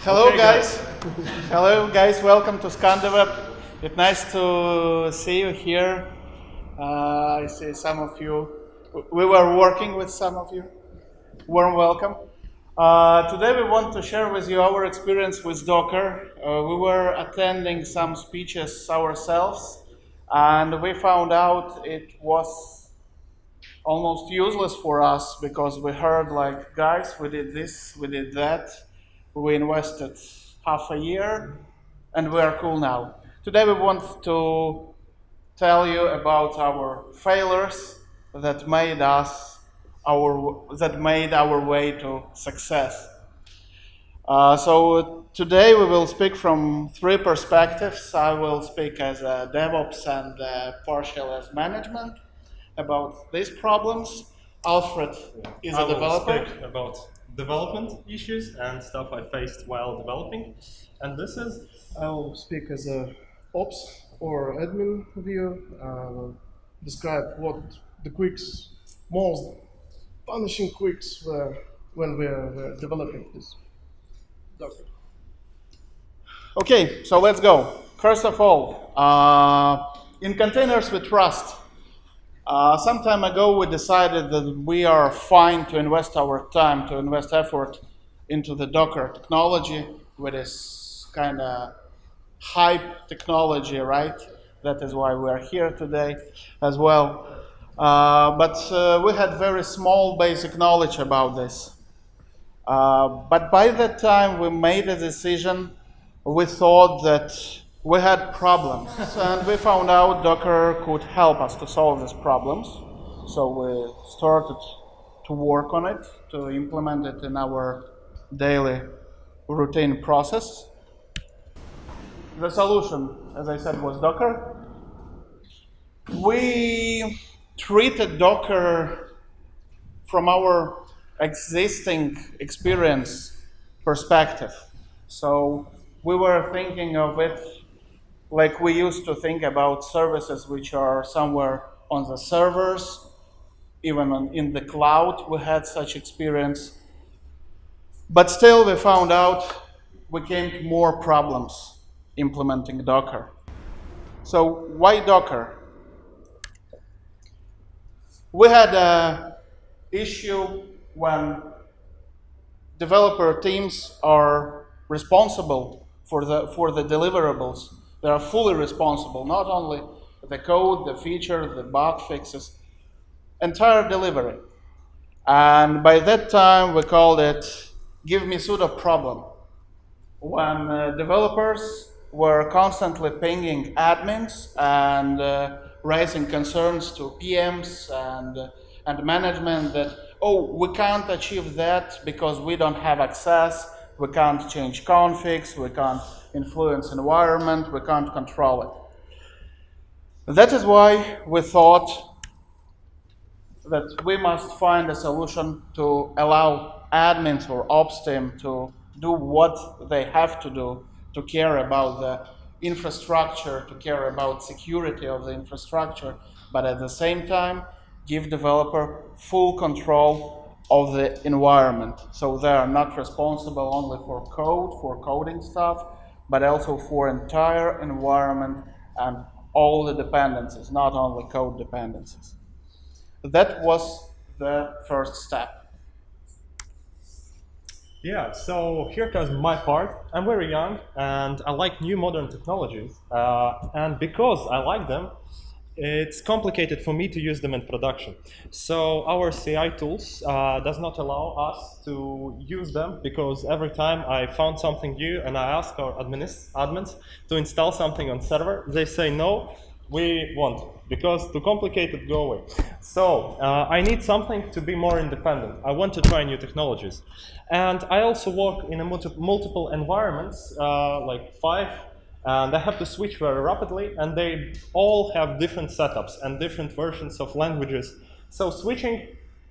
Hello, guys. Hello, guys. Welcome to Scandiweb. It's nice to see you here. I see some of you. We were working with some of you. Warm welcome. Today we want to share with you our experience with Docker. We were attending some speeches ourselves, and we found out it was almost useless for us because we heard like, guys, we did this, we did that. We invested half a year, and we are cool now. Today we want to tell you about our failures that made our way to success. So today we will speak from three perspectives. I will speak as a DevOps and partial as management about these problems. Alfred is a developer. I will speak about development issues and stuff I faced while developing. And this is... I will speak as a ops or admin view, describe what the quicks, most punishing quicks were when we were developing this Docker. Okay, so let's go. First of all, in containers we trust. Some time ago we decided that we are fine to invest our time, to invest effort into the Docker technology, with this kind of hype technology, right? That is why we are here today as well. But we had very small basic knowledge about this. But by that time we made a decision. We thought that we had problems, and we found out Docker could help us to solve these problems. So we started to work on it, to implement it in our daily routine process. The solution, as I said, was Docker. We treated Docker from our existing experience perspective. So we were thinking of it like we used to think about services which are somewhere on the servers, even in the cloud we had such experience. But still we found out we came to more problems implementing Docker. So why Docker? We had an issue when developer teams are responsible for the deliverables. They are fully responsible, not only the code, the feature, the bug fixes, entire delivery. And by that time we called it give me sudo problem. When developers were constantly pinging admins and raising concerns to PMs and management that, oh, we can't achieve that because we don't have access, we can't change configs, we can't influence environment, we can't control it. That is why we thought that we must find a solution to allow admins or ops team to do what they have to do to care about the infrastructure, to care about security of the infrastructure, but at the same time give developer full control of the environment. So they are not responsible only for code, for coding stuff, but also for entire environment and all the dependencies, not only code dependencies. That was the first step. Yeah, so here comes my part. I'm very young and I like new modern technologies. And because I like them, it's complicated for me to use them in production. So our CI tools does not allow us to use them because every time I found something new and I ask our admins to install something on server, they say no, we won't, because too complicated, go away. So I need something to be more independent. I want to try new technologies. And I also work in a multiple environments, like 5, and I have to switch very rapidly, and they all have different setups and different versions of languages. So switching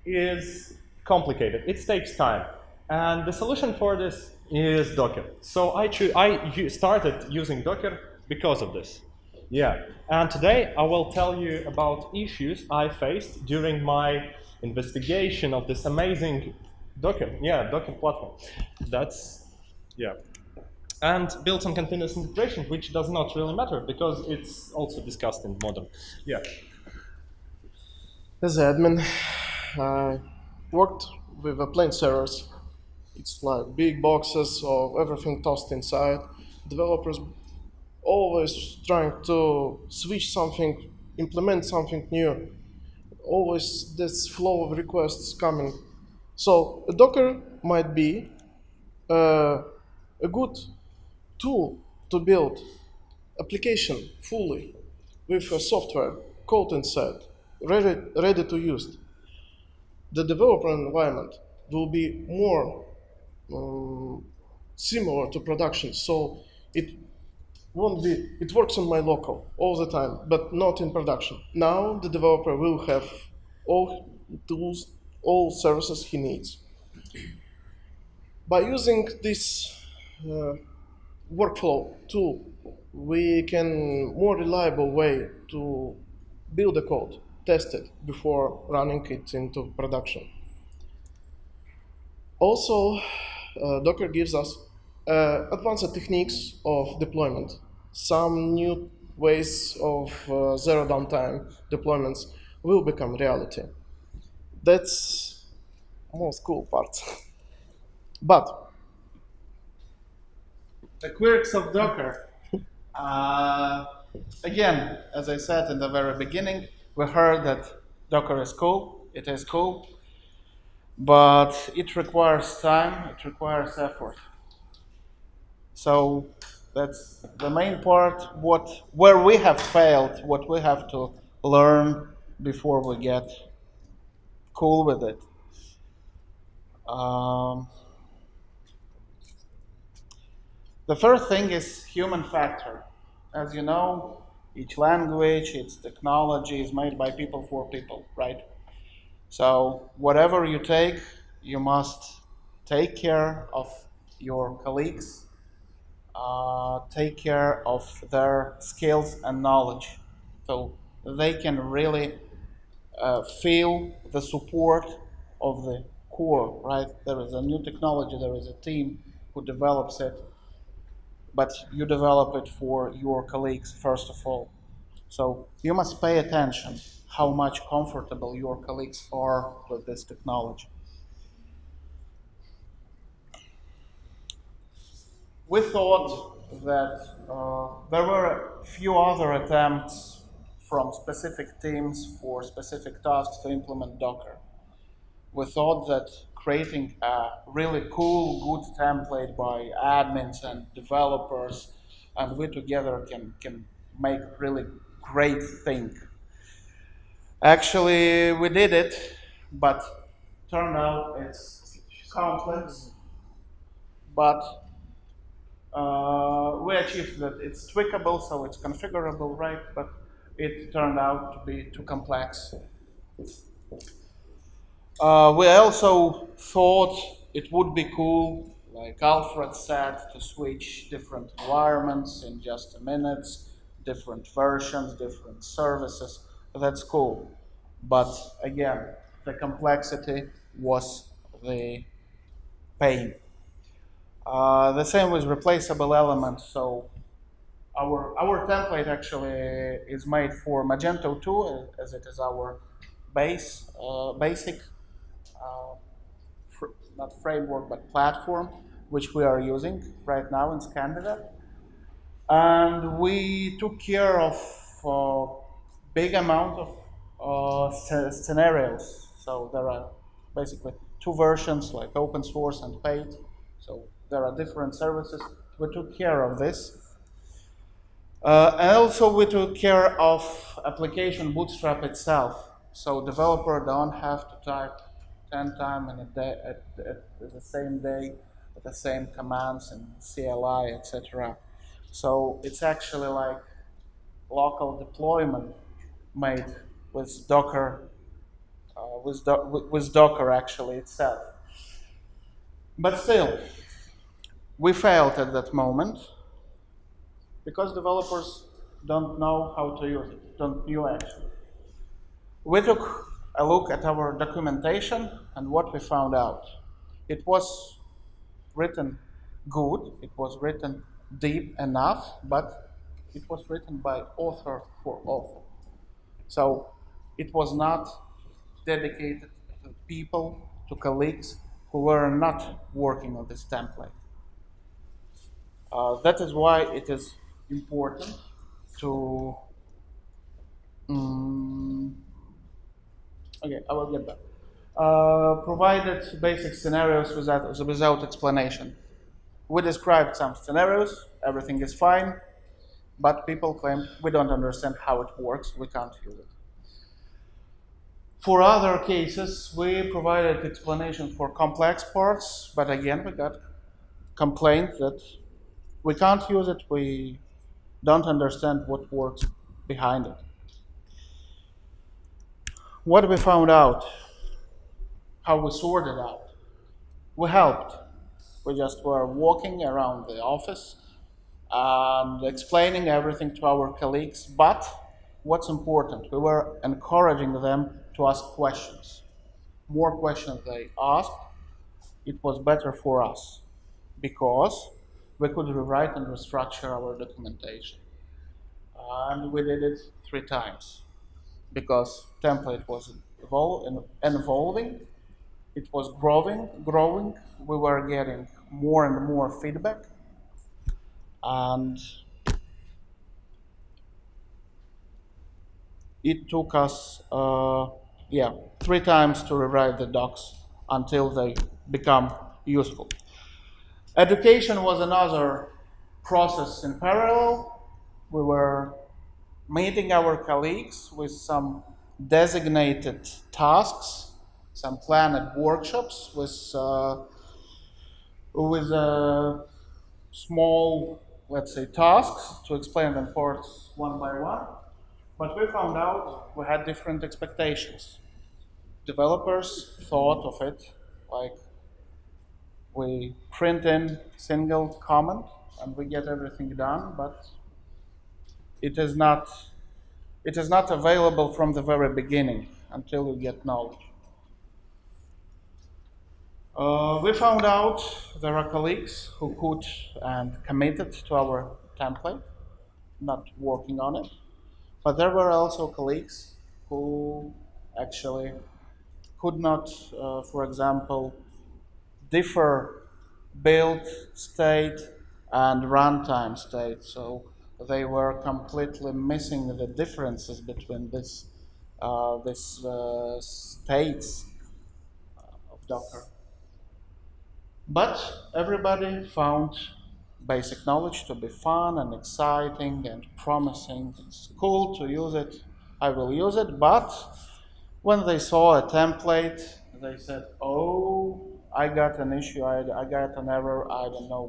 is complicated. It takes time. And the solution for this is Docker. So I started using Docker because of this. Yeah, and today I will tell you about issues I faced during my investigation of this amazing Docker platform. and built on continuous integration, which does not really matter because it's also discussed in modern. Yeah. As admin, I worked with plain servers. It's like big boxes of everything tossed inside. Developers always trying to switch something, implement something new. Always this flow of requests coming. So a Docker might be a good tool to build application fully with a software code inside, ready to use. The developer environment will be more similar to production, so it won't be. It works on my local all the time, but not in production. Now the developer will have all tools, all services he needs. By using this uh, workflow tool, we can more reliable way to build the code, test it before running it into production. Also, Docker gives us advanced techniques of deployment, some new ways of zero downtime deployments will become reality. That's most cool part. But The quirks of Docker. Uh, Again, as I said in the very beginning, we heard that Docker is cool. It is cool, but it requires time. It requires effort. So that's the main part. Where we have failed, what we have to learn before we get cool with it. Um, the first thing is human factor. As you know, each language, its technology is made by people for people, right? So whatever you take, you must take care of your colleagues, take care of their skills and knowledge, so they can really feel the support of the core, right? There is a new technology, there is a team who develops it, but you develop it for your colleagues first of all. So you must pay attention how much comfortable your colleagues are with this technology. We thought that there were a few other attempts from specific teams for specific tasks to implement Docker. We thought that creating a really cool, good template by admins and developers, and we together can make really great thing. Actually, we did it, but turned out it's complex. But we achieved that it's tweakable, so it's configurable, right? But it turned out to be too complex. We also thought it would be cool, like Alfred said, to switch different environments in just a minute, different versions, different services. That's cool. But again, the complexity was the pain. The same with replaceable elements. So our template actually is made for Magento 2, as it is our basic, uh, not framework, but platform, which we are using right now in Scandiweb. And we took care of big amount of scenarios. So there are basically two versions, like open source and paid. So there are different services. We took care of this. And also we took care of application bootstrap itself. So developer don't have to type 10 times in a day at the same day, with the same commands and CLI, etc. So it's actually like local deployment made with Docker, with Docker actually itself. But still, we failed at that moment because developers don't know how to use it, don't know actually. We took a look at our documentation and what we found out. It was written good, it was written deep enough, but it was written by author for author. So it was not dedicated to people, to colleagues who were not working on this template. That is why it is important to. Okay, I will get back. Provided basic scenarios without explanation. We described some scenarios, everything is fine, but people claim we don't understand how it works, we can't use it. For other cases, we provided explanations for complex parts, but again, we got complaints that we can't use it, we don't understand what works behind it. What we found out, how we sorted out, we helped. We just were walking around the office and explaining everything to our colleagues, but what's important, we were encouraging them to ask questions. More questions they asked, it was better for us because we could rewrite and restructure our documentation. And we did it 3 times because template was evolving, it was growing, we were getting more and more feedback, and it took us 3 times to rewrite the docs until they become useful. Education was another process in parallel. We were meeting our colleagues with some designated tasks, some planned workshops with small, let's say, tasks to explain them parts one by one. But we found out we had different expectations. Developers thought of it like we print in single comment and we get everything done, but it is not available from the very beginning until you get knowledge. We found out there are colleagues who could and committed to our template, not working on it, but there were also colleagues who actually could not, for example, differ build state and runtime state. So they were completely missing the differences between these states of Docker. But everybody found basic knowledge to be fun and exciting and promising. It's cool to use it. I will use it. But when they saw a template, they said, "Oh, I got an issue. I got an error. I don't know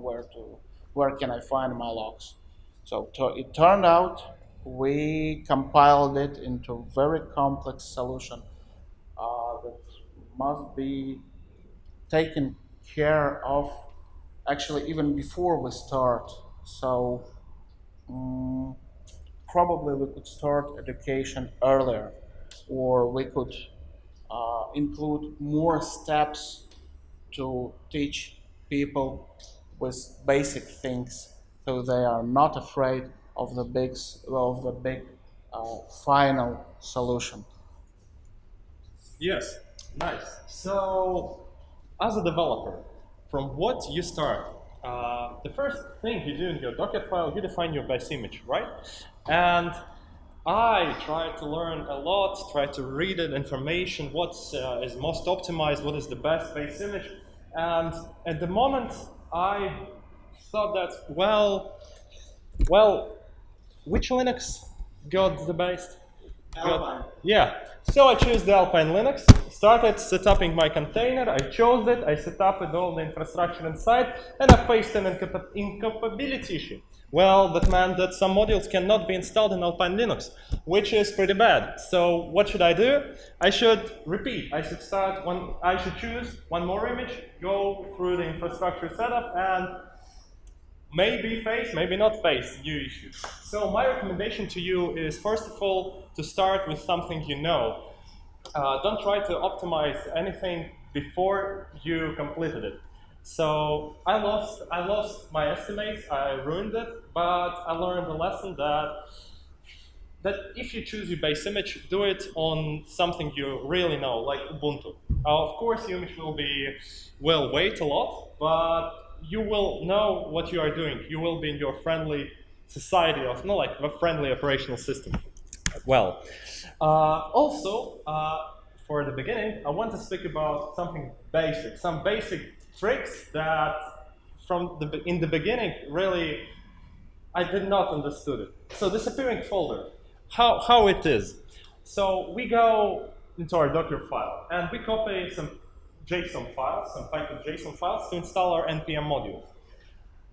where can I find my logs." So it turned out we compiled it into a very complex solution that must be taken care of actually even before we start. So probably we could start education earlier, or we could include more steps to teach people with basic things so they are not afraid of the big final solution. Yes, nice. So, as a developer, from what you start, the first thing you do in your Docker file, you define your base image, right? And I try to learn a lot, try to read the information, what is most optimized, what is the best base image. And at the moment, I thought that, well, which Linux got the best? Alpine. Yeah, so I choose the Alpine Linux, started setting my container, I chose it, I set up with all the infrastructure inside, and I faced an incompatibility issue. Well, that meant that some modules cannot be installed in Alpine Linux, which is pretty bad. So what should I do? I should repeat. I should choose one more image, go through the infrastructure setup, and maybe face, maybe not face new issues. So my recommendation to you is, first of all, to start with something you know. Don't try to optimize anything before you completed it. So I lost my estimates, I ruined it, but I learned a lesson that if you choose your base image, do it on something you really know, like Ubuntu. Of course, your image will wait a lot, but you will know what you are doing. You will be in your friendly society of, no, like a friendly operational system. Well, for the beginning, I want to speak about something basic, some basic tricks that in the beginning really I did not understood it. So disappearing folder, how it is. So we go into our Docker file and we copy some JSON files, some package JSON files to install our NPM module.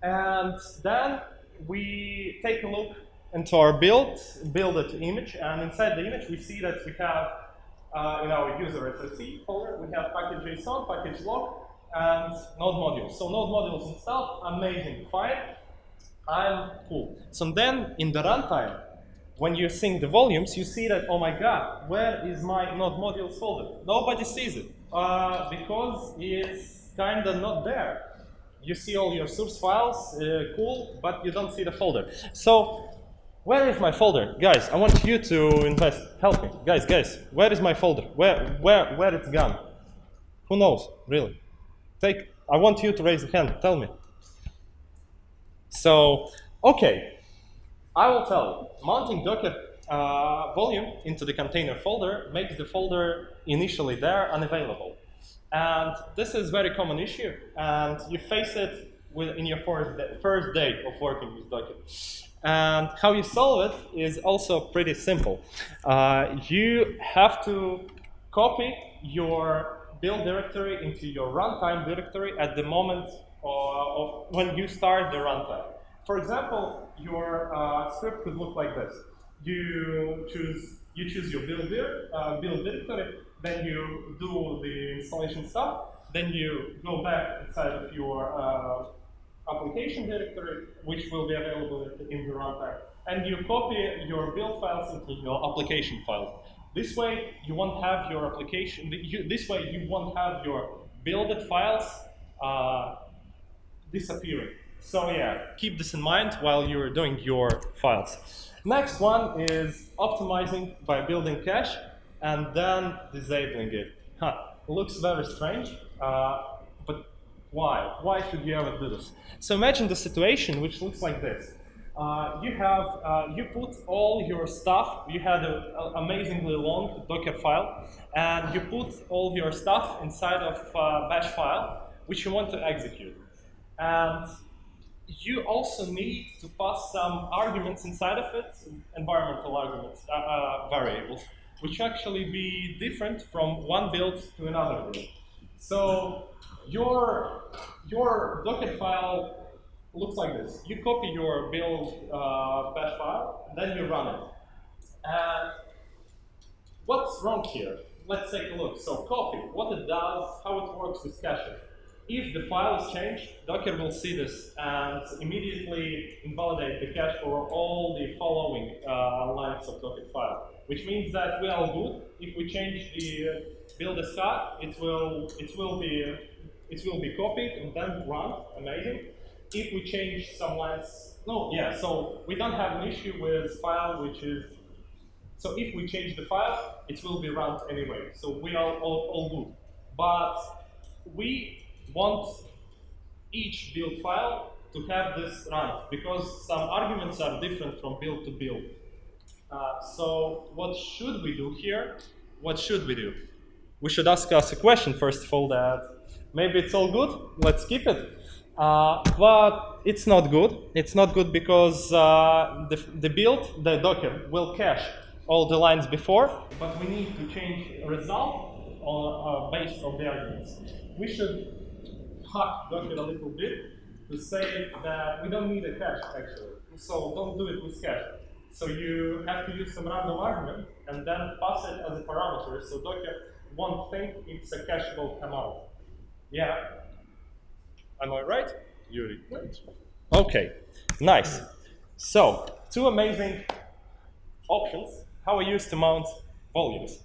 And then we take a look into our build it image, and inside the image we see that we have in our user SRC folder, we have package JSON, package log, and node modules. So node modules installed, amazing, fine. I'm cool. So then in the runtime, when you sync the volumes, you see that, oh my god, where is my node modules folder? Nobody sees it because it's kind of not there. You see all your source files, cool, but you don't see the folder. So where is my folder? Guys, I want you to invest. Help me. Guys, where is my folder? Where it's gone? Who knows, really? I want you to raise a hand, tell me. So, okay, I will tell you. Mounting Docker volume into the container folder makes the folder initially there unavailable. And this is a very common issue, and you face it in your first day of working with Docker. And how you solve it is also pretty simple. You have to copy your build directory into your runtime directory at the moment of when you start the runtime. For example, your script could look like this. You choose your build directory, then you do the installation stuff, then you go back inside of your application directory, which will be available in the runtime, and you copy your build files into your application files. This way, you won't have your application. This way, you won't have your builded files disappearing. So yeah, keep this in mind while you're doing your files. Next one is optimizing by building cache and then disabling it. Looks very strange, but why? Why should you ever do this? So imagine the situation which looks like this. You put all your stuff, you had an amazingly long Docker file, and you put all your stuff inside of a bash file, which you want to execute. And you also need to pass some arguments inside of it, environmental arguments, variables, which actually be different from one build to another build. So your Docker file looks like this. You copy your build bash file, then you run it. And what's wrong here? Let's take a look. So copy, what it does, how it works with caching. If the file is changed, Docker will see this and immediately invalidate the cache for all the following lines of Docker file, which means that we are good. If we change the build SK, it will be copied and then run. Amazing. If we change some lines, so we don't have an issue with file which is. So if we change the file, it will be run anyway. So we are all good. But we want each build file to have this run because some arguments are different from build to build. So what should we do here? What should we do? We should ask us a question first of all that maybe it's all good, let's keep it. But it's not good. It's not good because the Docker will cache all the lines before, but we need to change result based on the arguments. We should hack Docker a little bit to say that we don't need a cache actually. So don't do it with cache. So you have to use some random argument and then pass it as a parameter so Docker won't think it's a cacheable command. Yeah. Am I right? Yuri? Right. Okay, nice. So, two amazing options how I use to mount volumes.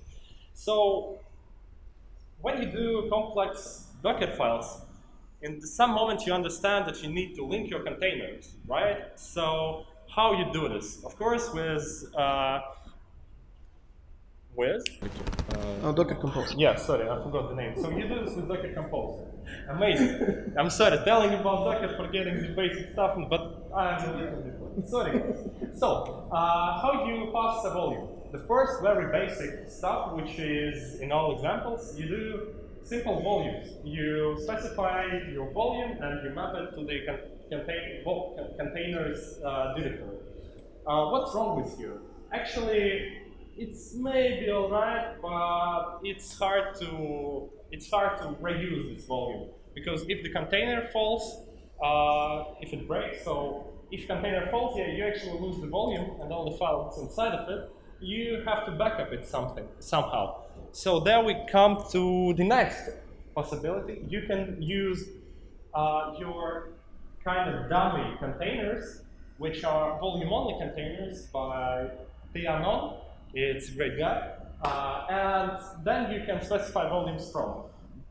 So, when you do complex Docker files, in some moment you understand that you need to link your containers, right? So how you do this? Of course, with Docker Compose. yeah, sorry, I forgot the name. So you do this with Docker Compose. Amazing. I'm sorry, telling you about Docker, forgetting the basic stuff, but I'm a little bit sorry. So, how do you pass a volume? The first very basic stuff, which is in all examples, you do simple volumes. You specify your volume and you map it to the containers directory. What's wrong with you? Actually, it's maybe alright, but it's hard to reuse this volume, because if the container falls, if it breaks, so if container falls, yeah, you actually lose the volume and all the files inside of it. You have to backup it somehow. So there we come to the next possibility. You can use your kind of dummy containers, which are volume-only containers by Tianon. It's a great guy. And then you can specify volumes from.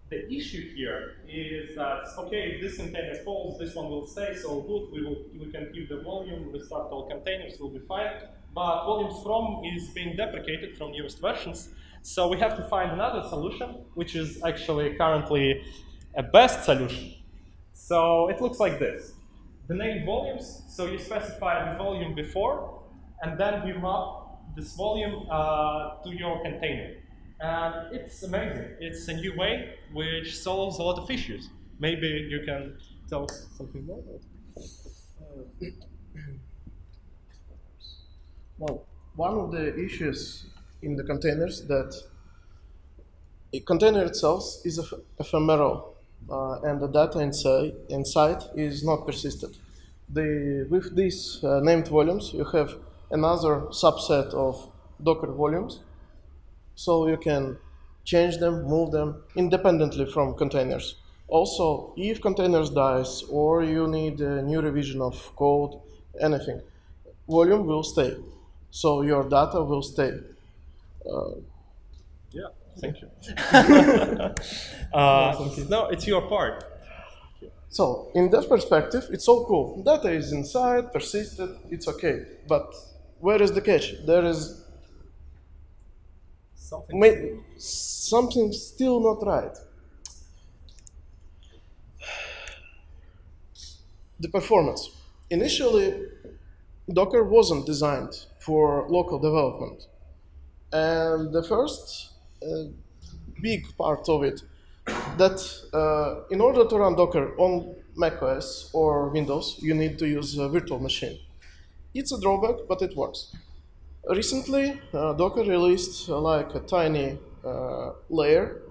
The issue here is that, okay, if this container falls, this one will stay, so good, we can keep the volume, restart all containers, will be fine. But volumes from is being deprecated from newest versions, so we have to find another solution, which is actually currently a best solution. So it looks like this. The name volumes, so you specify the volume before, and then you map this volume to your container. And it's amazing. It's a new way which solves a lot of issues. Maybe you can tell us something more about it. Well, one of the issues in the containers that a container itself is ephemeral, and the data inside is not persisted. With these named volumes, you have another subset of Docker volumes, so you can change them, move them independently from containers. Also, if containers dies or you need a new revision of code, anything, volume will stay. So your data will stay. Yeah, thank you. No, it's your part. So in that perspective, it's all cool. Data is inside, persisted, it's okay. But where is the catch? There is something still not right. The performance. Initially, Docker wasn't designed for local development. And the first big part of it, that in order to run Docker on macOS or Windows, you need to use a virtual machine. It's a drawback, but it works. Recently, Docker released like a tiny layer,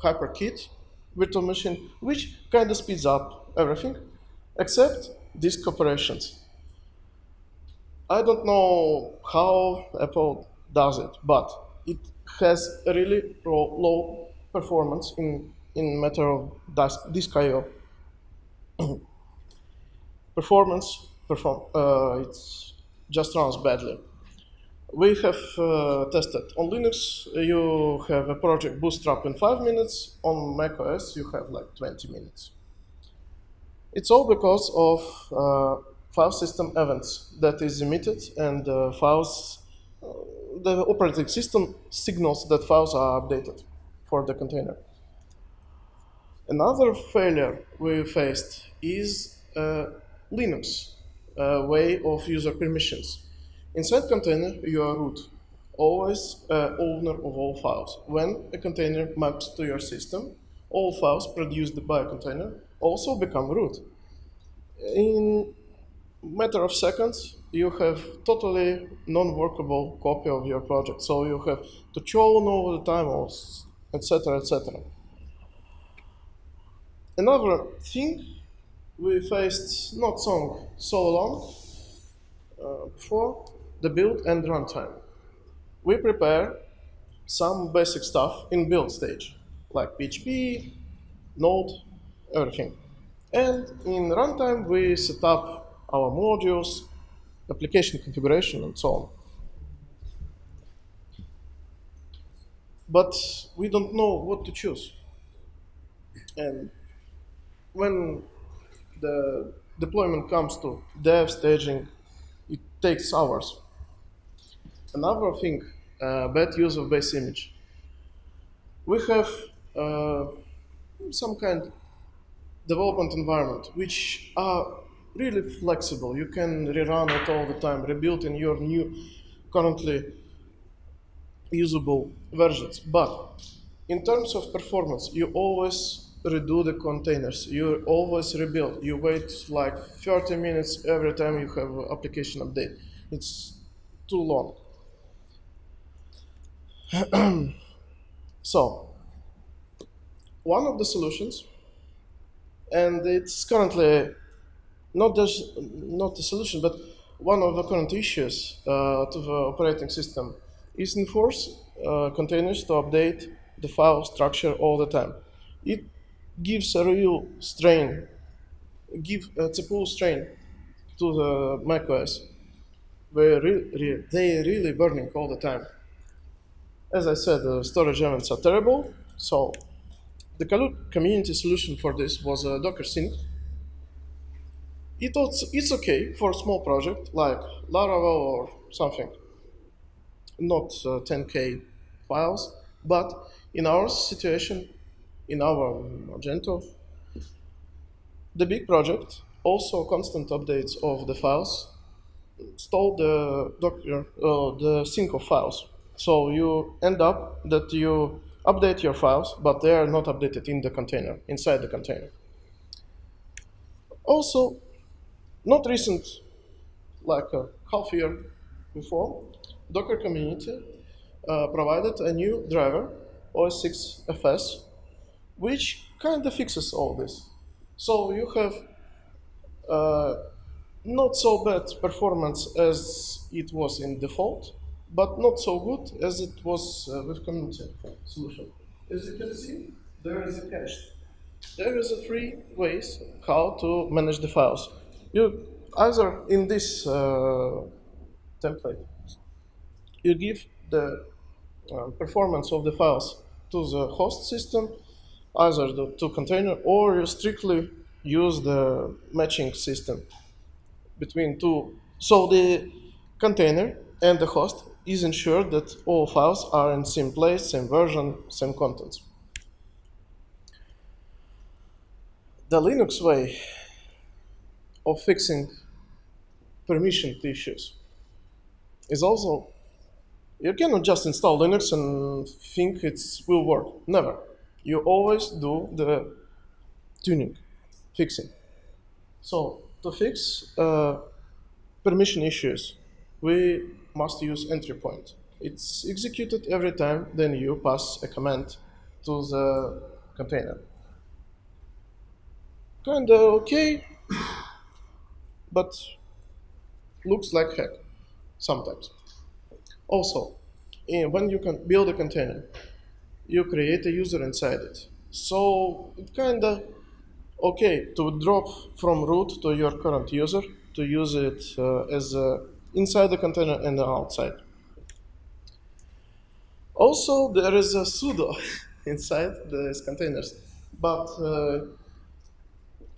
HyperKit virtual machine, which kind of speeds up everything, except disk operations. I don't know how Apple does it, but it has a really low performance in matter of disk I/O. It just runs badly. We have tested on Linux. You have a project bootstrap in 5 minutes. On macOS, you have like 20 minutes. It's all because of file system events that is emitted, and the operating system signals that files are updated for the container. Another failure we faced is Linux way of user permissions. Inside container, you are root, always owner of all files. When a container maps to your system, all files produced by a container also become root. In matter of seconds, you have totally non-workable copy of your project. So you have to churn all the time, etc., etc. Another thing we faced not so long before, the build and runtime. We prepare some basic stuff in build stage, like PHP, Node, everything. And in runtime, we set up our modules, application configuration, and so on. But we don't know what to choose. And when the deployment comes to dev staging, it takes hours. Another thing, bad use of base image. We have uh, some kind development environment which are really flexible. You can rerun it all the time, rebuild in your new, currently usable versions. But in terms of performance, you always redo the containers. You always rebuild. You wait like 30 minutes every time you have an application update. It's too long. So, one of the solutions, and it's currently not the solution, but one of the current issues to the operating system is enforce containers to update the file structure all the time. It gives a real strain, CPU strain to the macOS, where they really burning all the time. As I said, the storage events are terrible, so the community solution for this was a Docker Sync. It's okay for a small project like Laravel or something, not 10K files, but in our situation, in our Magento, the big project, also constant updates of the files, stole the Docker, the sync of files. So you end up that you update your files, but they are not updated in the container, inside the container. Also, not recent, like a half year before, Docker community provided a new driver, OS6FS, which kind of fixes all this. So you have not so bad performance as it was in default, but not so good as it was with community solution. As you can see, there is a cache. There is a three ways how to manage the files. You either in this template, you give the performance of the files to the host system, either to container, or you strictly use the matching system between two. So the container and the host is ensured that all files are in same place, same version, same contents. The Linux way of fixing permission issues is also, you cannot just install Linux and think it will work. Never. You always do the tuning, fixing. So to fix permission issues, we must use entry point. It's executed every time, then you pass a command to the container. Kinda okay, but looks like heck sometimes. Also, when you can build a container, you create a user inside it. So it kinda okay to drop from root to your current user to use it as inside the container and outside. Also, there is a sudo inside these containers, but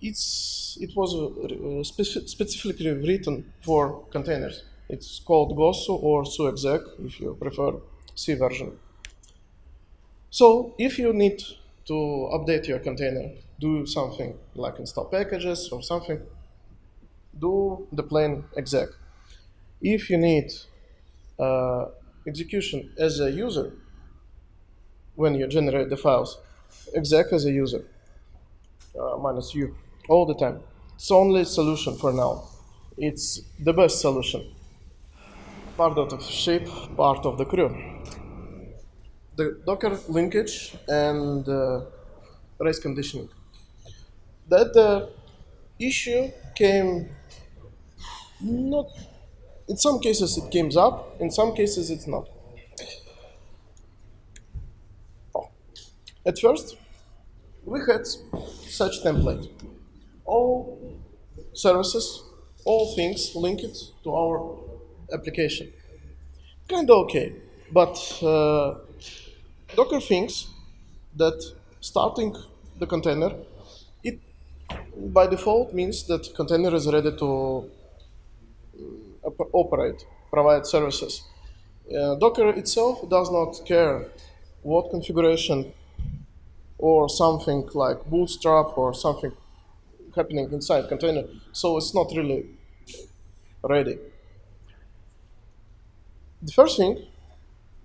it was specifically written for containers. It's called gosu or suexec if you prefer C version. So if you need to update your container, do something like install packages or something, do the plain exec. If you need execution as a user, when you generate the files, exec as a user, minus u, all the time. It's only solution for now. It's the best solution. Part of the ship, part of the crew. The Docker linkage and race conditioning. That issue came not, in some cases it came up, in some cases it's not. At first, we had such template. All services, all things linked to our application. Kinda okay, but Docker thinks that starting the container, it by default means that container is ready to operate, provide services. Docker itself does not care what configuration or something like bootstrap or something happening inside container, so it's not really ready. The first thing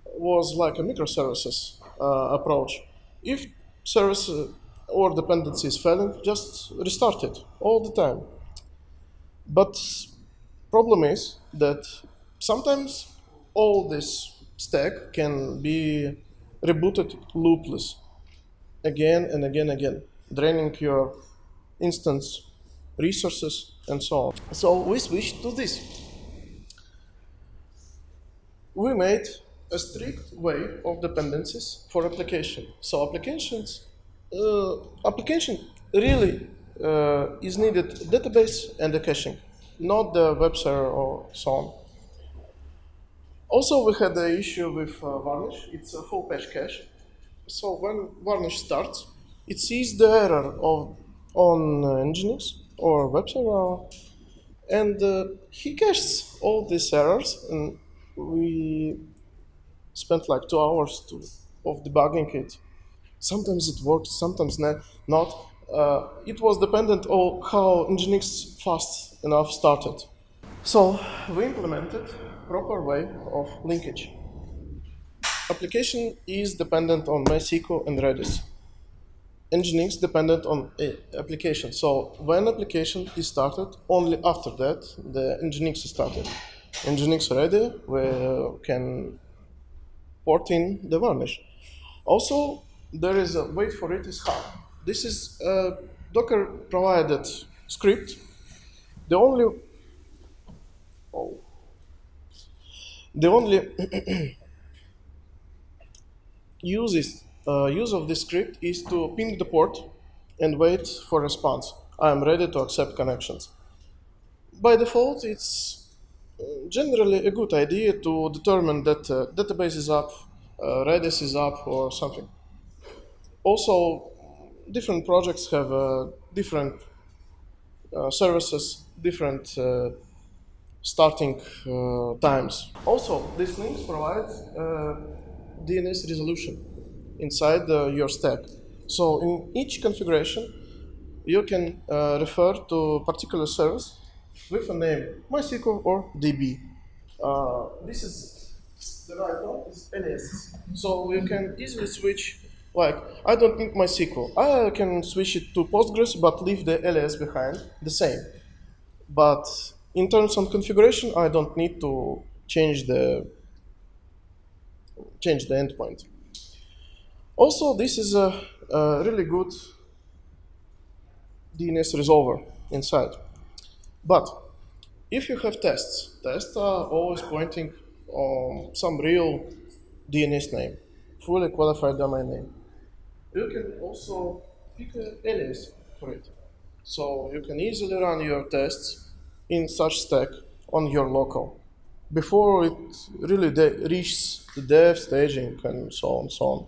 was like a microservices approach. If service or dependency is failing, just restart it all the time. But problem is that sometimes all this stack can be rebooted loopless again and again and again, draining your instance resources and so on. So we switched to this. We made a strict way of dependencies for application. So application really is needed database and the caching, not the web server or so on. Also, we had the issue with Varnish. It's a full patch cache. So when Varnish starts, it sees the error on Nginx or web server, and he caches all these errors, and we spent like 2 hours of debugging it. Sometimes it worked, sometimes not. It was dependent on how Nginx fast enough started. So we implemented proper way of linkage. Application is dependent on MySQL and Redis. Nginx dependent on application. So when application is started, only after that the Nginx is started. Nginx ready, we can port in the Varnish. Also, there is a wait for it is hard. This is a Docker provided script. The only use of this script is to ping the port and wait for response. I am ready to accept connections. By default, it's generally a good idea to determine that database is up, Redis is up, or something. Also, different projects have different services, different starting times. Also, these links provide DNS resolution inside your stack. So in each configuration, you can refer to particular service with a name, MySQL or DB. This is the right one is aliases. So you can easily switch. Like, I don't need MySQL. I can switch it to Postgres, but leave the alias behind, the same. But in terms of configuration, I don't need to change the endpoint. Also, this is a really good DNS resolver inside. But if you have tests are always pointing on some real DNS name, fully qualified domain name. You can also pick an alias for it. So you can easily run your tests in such stack on your local before it really reaches the dev staging and so on and so on.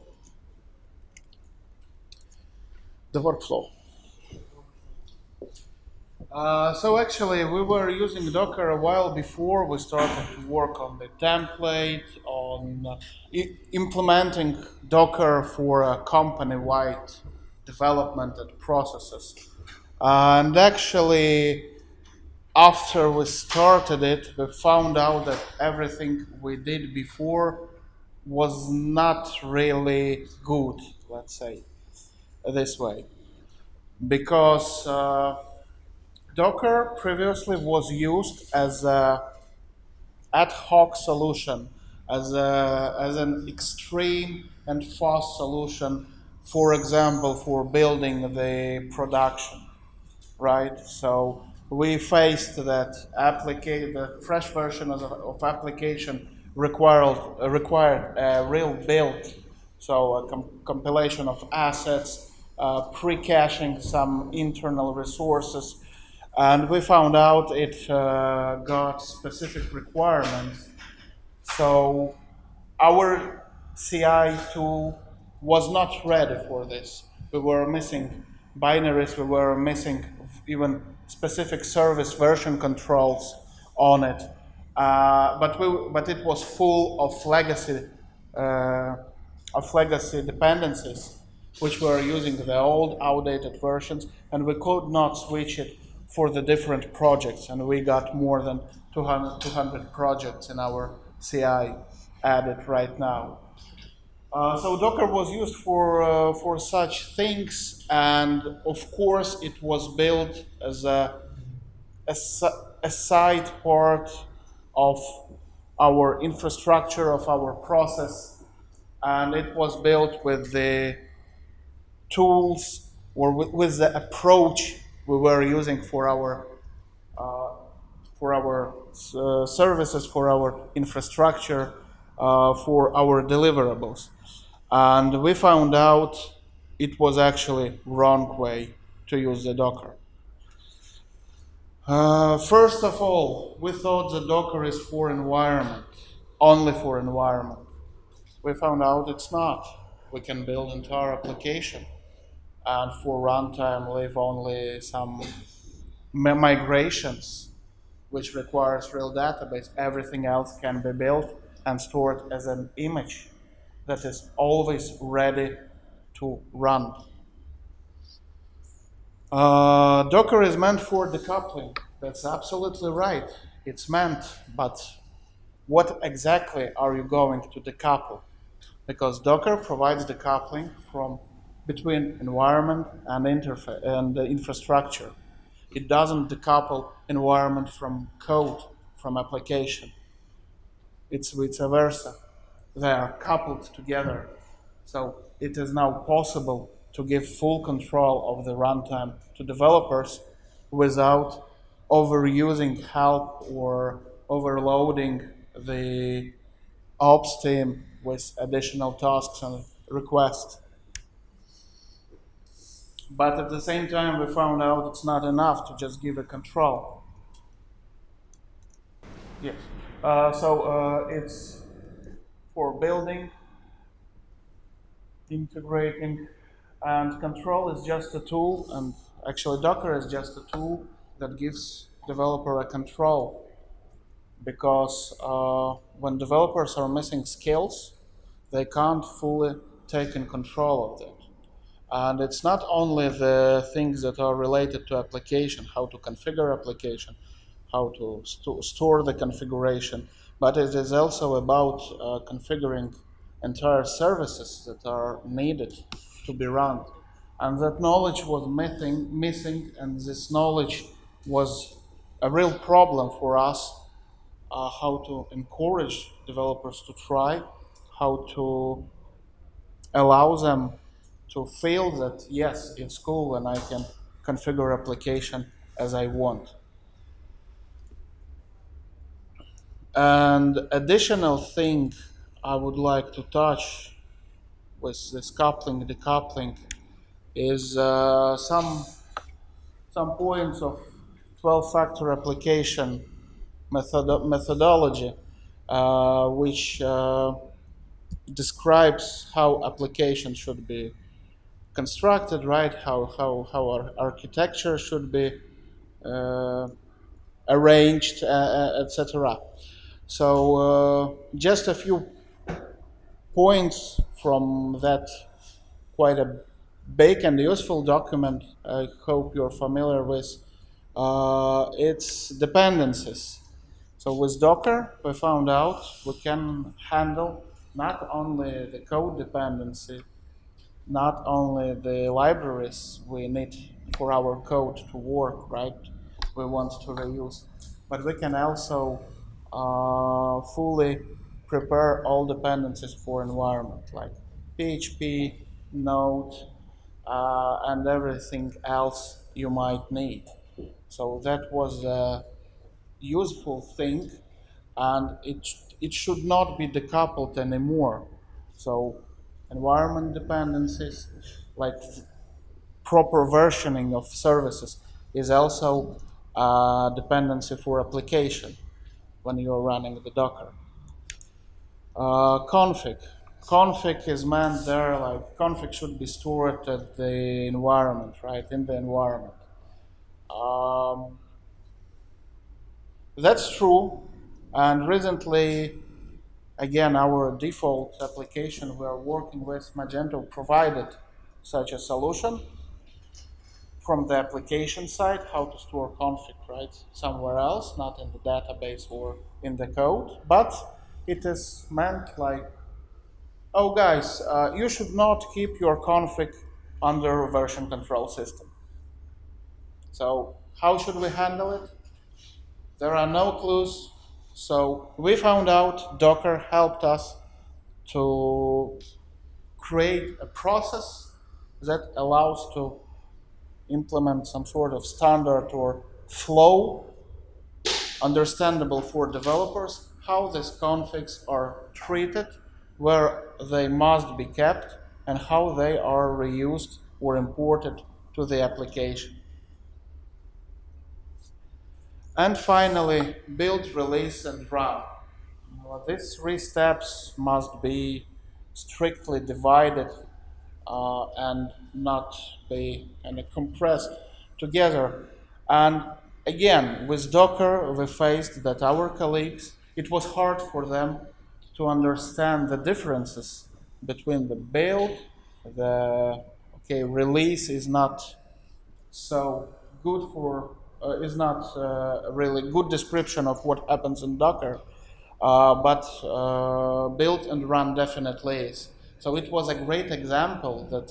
The workflow. So actually, we were using Docker a while before we started to work on the template, on implementing Docker for a company-wide development and processes. And actually, after we started it, we found out that everything we did before was not really good, let's say, this way. Because Docker previously was used as an ad hoc solution, as an extreme and fast solution, for example, for building the production, right? So we faced that the fresh version of application required a real build, so a compilation of assets, pre-caching some internal resources, and we found out it got specific requirements. So our CI tool was not ready for this. We were missing binaries. We were missing even specific service version controls on it. But it was full of legacy dependencies, which were using the old, outdated versions, and we could not switch it for the different projects. And we got more than 200 projects in our CI added right now. So Docker was used for such things, and of course it was built as a side part of our infrastructure, of our process, and it was built with the tools or with the approach we were using for our services, for our infrastructure, for our deliverables. And we found out it was actually wrong way to use the Docker. First of all, we thought the Docker is for environment, only for environment. We found out it's not. We can build entire application and for runtime leave only some migrations, which requires real database. Everything else can be built and stored as an image that is always ready to run. Docker is meant for decoupling. That's absolutely right. It's meant, but what exactly are you going to decouple? Because Docker provides decoupling from between environment and the infrastructure. It doesn't decouple environment from code, from application. It's vice versa. They are coupled together. So it is now possible to give full control of the runtime to developers without overusing help or overloading the ops team with additional tasks and requests. But at the same time, we found out it's not enough to just give a control. Yes. It's for building, integrating, and control is just a tool, and actually Docker is just a tool that gives developer a control. Because when developers are missing skills, they can't fully take in control of that. And it's not only the things that are related to application, how to configure application, how to store the configuration, but it is also about configuring entire services that are needed to be run. And that knowledge was missing, and this knowledge was a real problem for us, how to encourage developers to try, how to allow them to feel that, yes, in school and I can configure application as I want. And additional thing I would like to touch with this coupling, decoupling, is some points of 12-factor application methodology, which describes how application should be constructed, right? How our architecture should be arranged, etc. So just a few points from that quite a big and useful document I hope you're familiar with. It's dependencies. So with Docker, we found out we can handle not only the code dependency, not only the libraries we need for our code to work, right? We want to reuse, but we can also fully prepare all dependencies for environment, like PHP, Node, and everything else you might need. So that was a useful thing, and it should not be decoupled anymore. So environment dependencies, like proper versioning of services, is also a dependency for application when you're running the Docker. Config. config is meant there, like config should be stored at the environment, right, in the environment. That's true, and recently, again, our default application we are working with, Magento, provided such a solution from the application side, how to store config, right, somewhere else, not in the database or in the code, but it is meant like, oh guys, you should not keep your config under version control system. So how should we handle it? There are no clues. So we found out Docker helped us to create a process that allows to implement some sort of standard or flow understandable for developers, how these configs are treated, where they must be kept, and how they are reused or imported to the application. And finally, build, release, and run. These three steps must be strictly divided and not be kind of compressed together. And again, with Docker, we faced that our colleagues, it was hard for them to understand the differences between the build, the release is not so good for is not a really good description of what happens in Docker, but build and run definitely is. So it was a great example that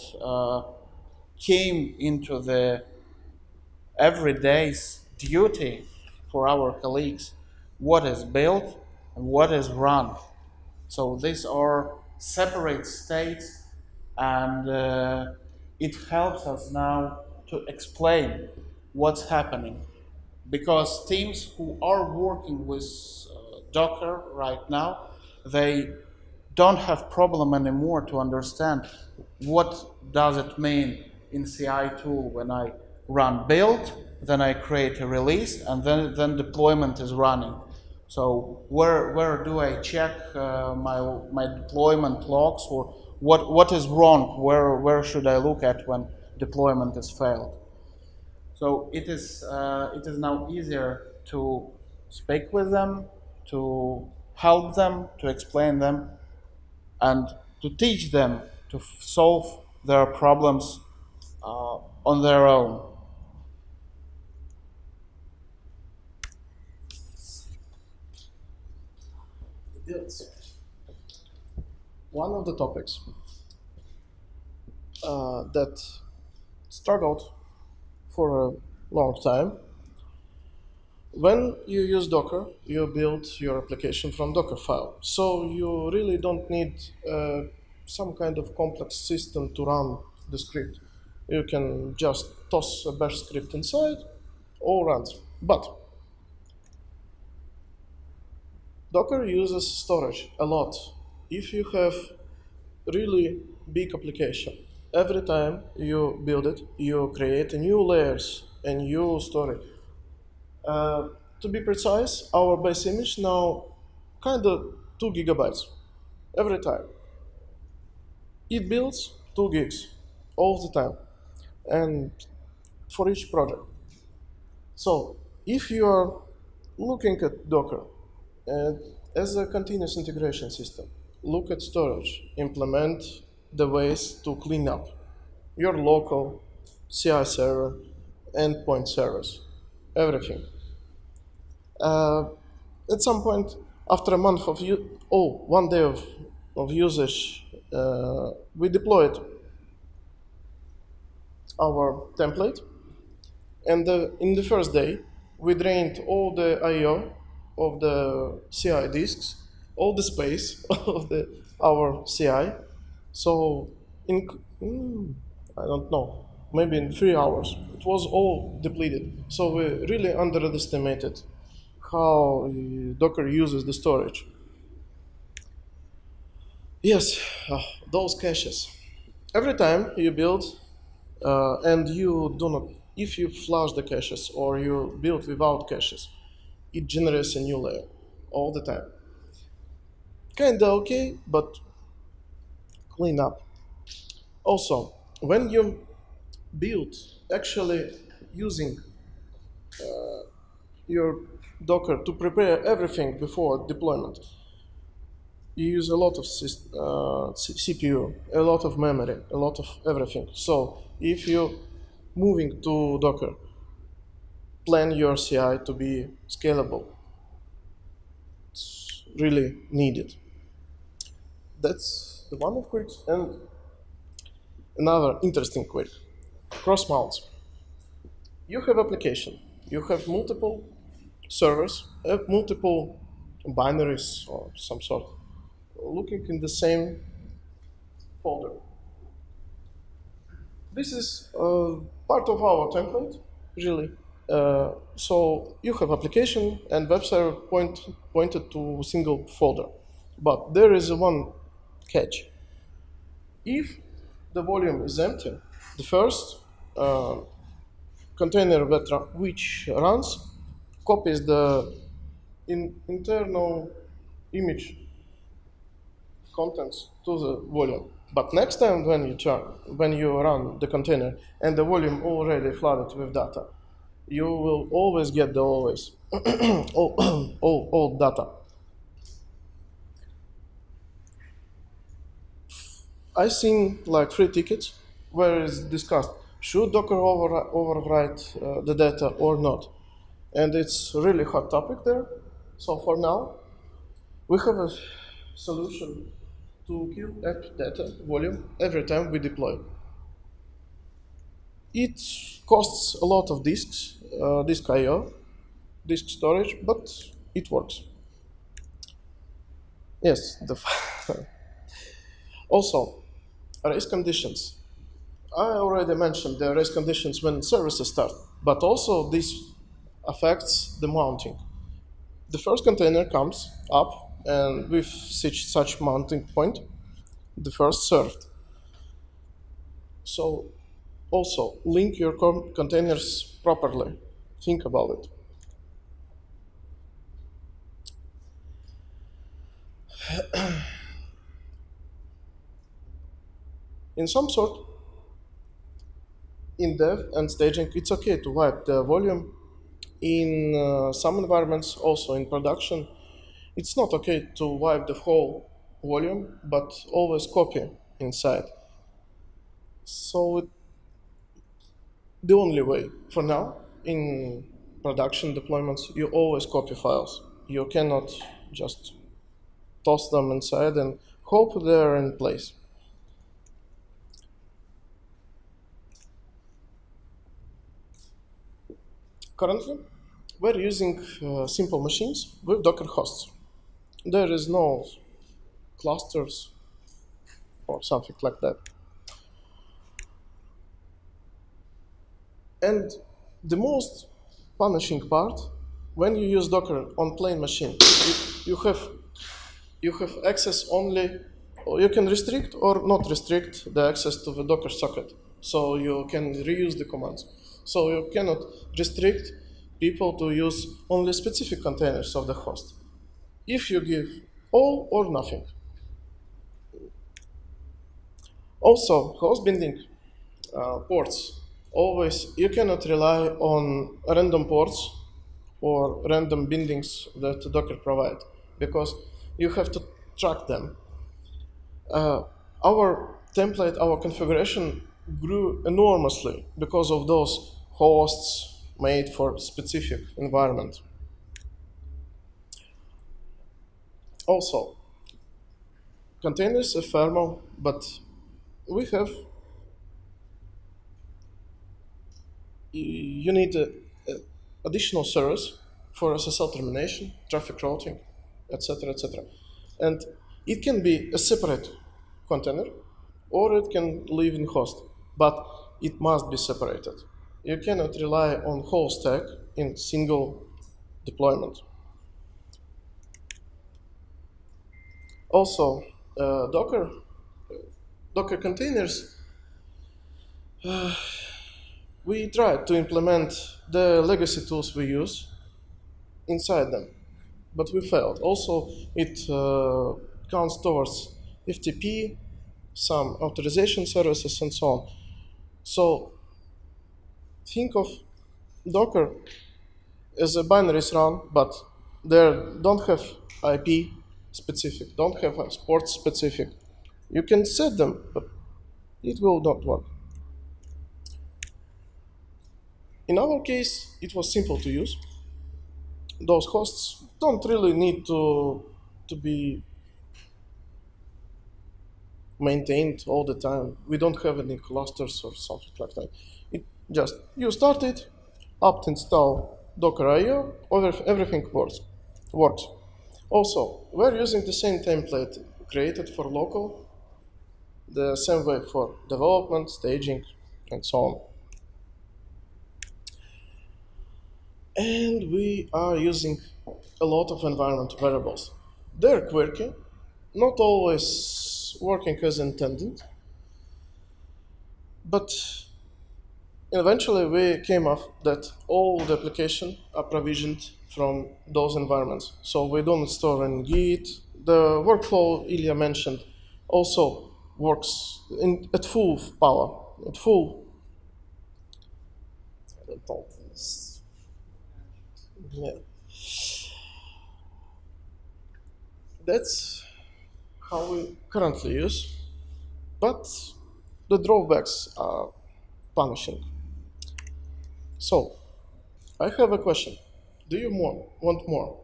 came into the everyday's duty for our colleagues, what is built and what is run. So these are separate states, and it helps us now to explain what's happening. Because teams who are working with Docker right now, they don't have problem anymore to understand what does it mean in CI tool when I run build, then I create a release, and then deployment is running. So where do I check my deployment logs, or what is wrong? Where should I look at when deployment is failed? So it is now easier to speak with them, to help them, to explain them, and to teach them to solve their problems on their own. Yes. One of the topics that struggled for a long time. When you use Docker, you build your application from Docker file. So you really don't need some kind of complex system to run the script. You can just toss a bash script inside, all runs. But Docker uses storage a lot. If you have really big application, every time you build it, you create new layers and you store it. To be precise, our base image now kind of 2 gigabytes every time. It builds 2 gigs all the time, and for each project. So if you are looking at Docker as a continuous integration system, look at storage, implement the ways to clean up your local CI server, endpoint servers, everything. At some point, after a month of 1 day of usage, we deployed our template, and in the first day, we drained all the I/O of the CI disks, all the space of our CI. So I don't know, maybe in 3 hours, it was all depleted. So we really underestimated how Docker uses the storage. Yes, those caches. Every time you build and you do not, if you flush the caches or you build without caches, it generates a new layer all the time. Kinda okay, but clean up. Also, when you build actually using your Docker to prepare everything before deployment, you use a lot of CPU, a lot of memory, a lot of everything. So if you're moving to Docker, plan your CI to be scalable. It's really needed. That's the one of quirks. And another interesting quirk, cross mounts. You have application, you have multiple servers, multiple binaries or some sort, looking in the same folder. This is part of our template, really. So you have application and web server pointed to a single folder. But there is one catch. If the volume is empty, the first container which runs copies the internal image contents to the volume. But next time when you run the container and the volume already flooded with data, you will always get the all data. I've seen like 3 tickets where it's discussed, should Docker overwrite the data or not? And it's a really hot topic there. So for now, we have a solution to kill app data volume every time we deploy. It costs a lot of disks, disk I/O, disk storage, but it works. Yes, also, race conditions. I already mentioned the race conditions when services start, but also this affects the mounting. The first container comes up and with such mounting point, the first served. So also link your containers properly. Think about it. In some sort, in dev and staging, it's okay to wipe the volume. In some environments, also in production, it's not okay to wipe the whole volume, but always copy inside. So the only way for now in production deployments, you always copy files. You cannot just toss them inside and hope they're in place. Currently, we're using simple machines with Docker hosts. There is no clusters or something like that. And the most punishing part, when you use Docker on plain machine, you have access only, or you can restrict or not restrict the access to the Docker socket. So you can reuse the commands. So you cannot restrict people to use only specific containers of the host. If you give all or nothing. Also, host binding ports. Always, you cannot rely on random ports or random bindings that Docker provide because you have to track them. Our template, our configuration grew enormously because of those hosts made for specific environment. Also, containers are thermal, but we have, you need additional servers for SSL termination, traffic routing, etc., etc. And it can be a separate container, or it can live in host, but it must be separated. You cannot rely on whole stack in single deployment. Also, Docker containers, we tried to implement the legacy tools we use inside them, but we failed. Also, it counts towards FTP, some authorization services, and so on. So think of Docker as a binaries run, but they don't have IP specific, don't have a port specific. You can set them, but it will not work. In our case, it was simple to use. Those hosts don't really need to be maintained all the time. We don't have any clusters or something like that. It just, you start it, apt install Docker IO, everything works. Also, we're using the same template created for local, the same way for development, staging, and so on. And we are using a lot of environment variables. They're quirky, not always working as intended, but eventually we came up that all the applications are provisioned from those environments. So we don't store in Git. The workflow Ilya mentioned also works at full power, at full. I don't know. Yeah. That's how we currently use, but the drawbacks are punishing. So, I have a question. Do you want more?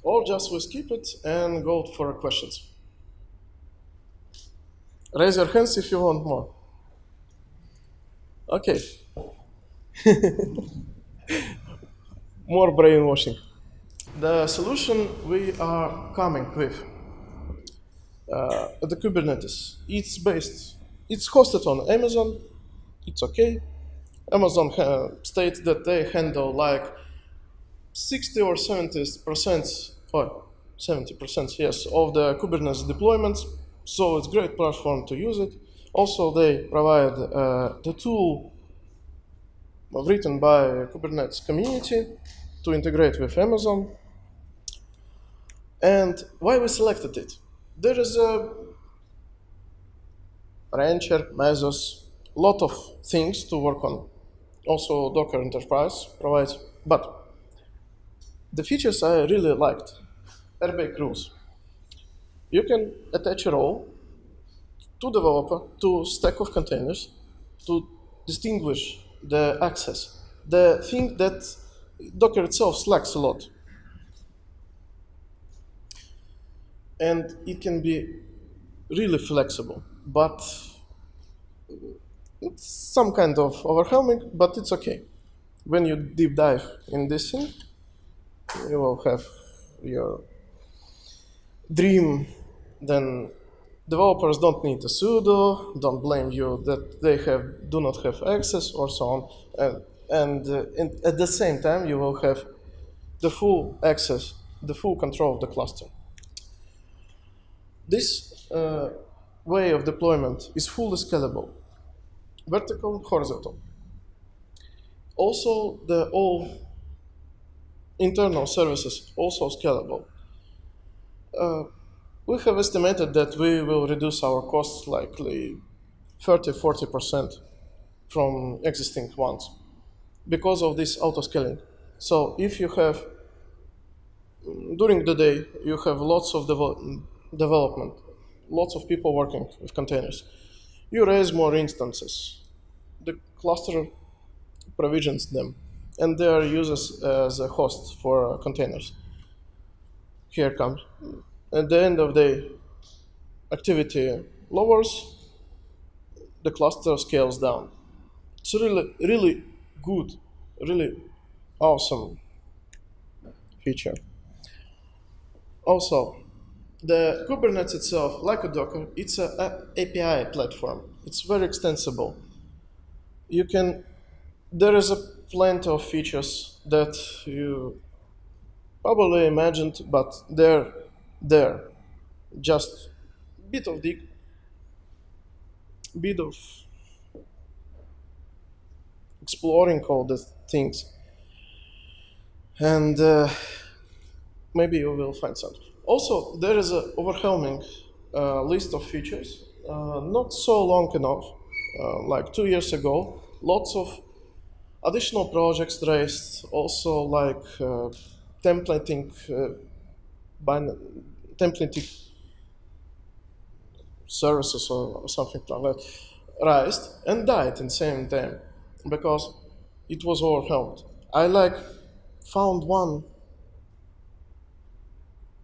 Or just we skip it and go for questions? Raise your hands if you want more. Okay. More brainwashing. The solution we are coming with, the Kubernetes, it's hosted on Amazon, it's okay. Amazon states that they handle like 60 or 70%, or 70%, yes, of the Kubernetes deployments. So it's a great platform to use it. Also, they provide the tool written by Kubernetes community to integrate with Amazon. And why we selected it? There is a Rancher, Mesos, lot of things to work on. Also, Docker Enterprise provides, but the features I really liked. Airbag rules. You can attach a role to developer to stack of containers to distinguish the access. The thing that Docker itself lacks a lot. And it can be really flexible, but it's some kind of overwhelming, but it's okay. When you deep dive in this thing, you will have your dream. Then developers don't need a sudo, don't blame you that they do not have access or so on. And at the same time, you will have the full access, the full control of the cluster. This way of deployment is fully scalable, vertical, horizontal. Also, all internal services also scalable. We have estimated that we will reduce our costs likely 30-40% from existing ones because of this auto-scaling. So if you have, during the day, you have lots of development, lots of people working with containers, you raise more instances. The cluster provisions them, and they are used as a host for containers. Here comes. At the end of the day, activity lowers, the cluster scales down. It's really, really good, really awesome feature. Also, the Kubernetes itself, like a Docker, it's an API platform. It's very extensible. There is plenty of features that you probably imagined, but they're there. Just bit of exploring all the things, and maybe you will find something. Also, there is an overwhelming list of features not so long enough, like 2 years ago, lots of additional projects raised, also like templating, templating services or something like that, raised and died in the same time because it was overwhelmed. I like found one.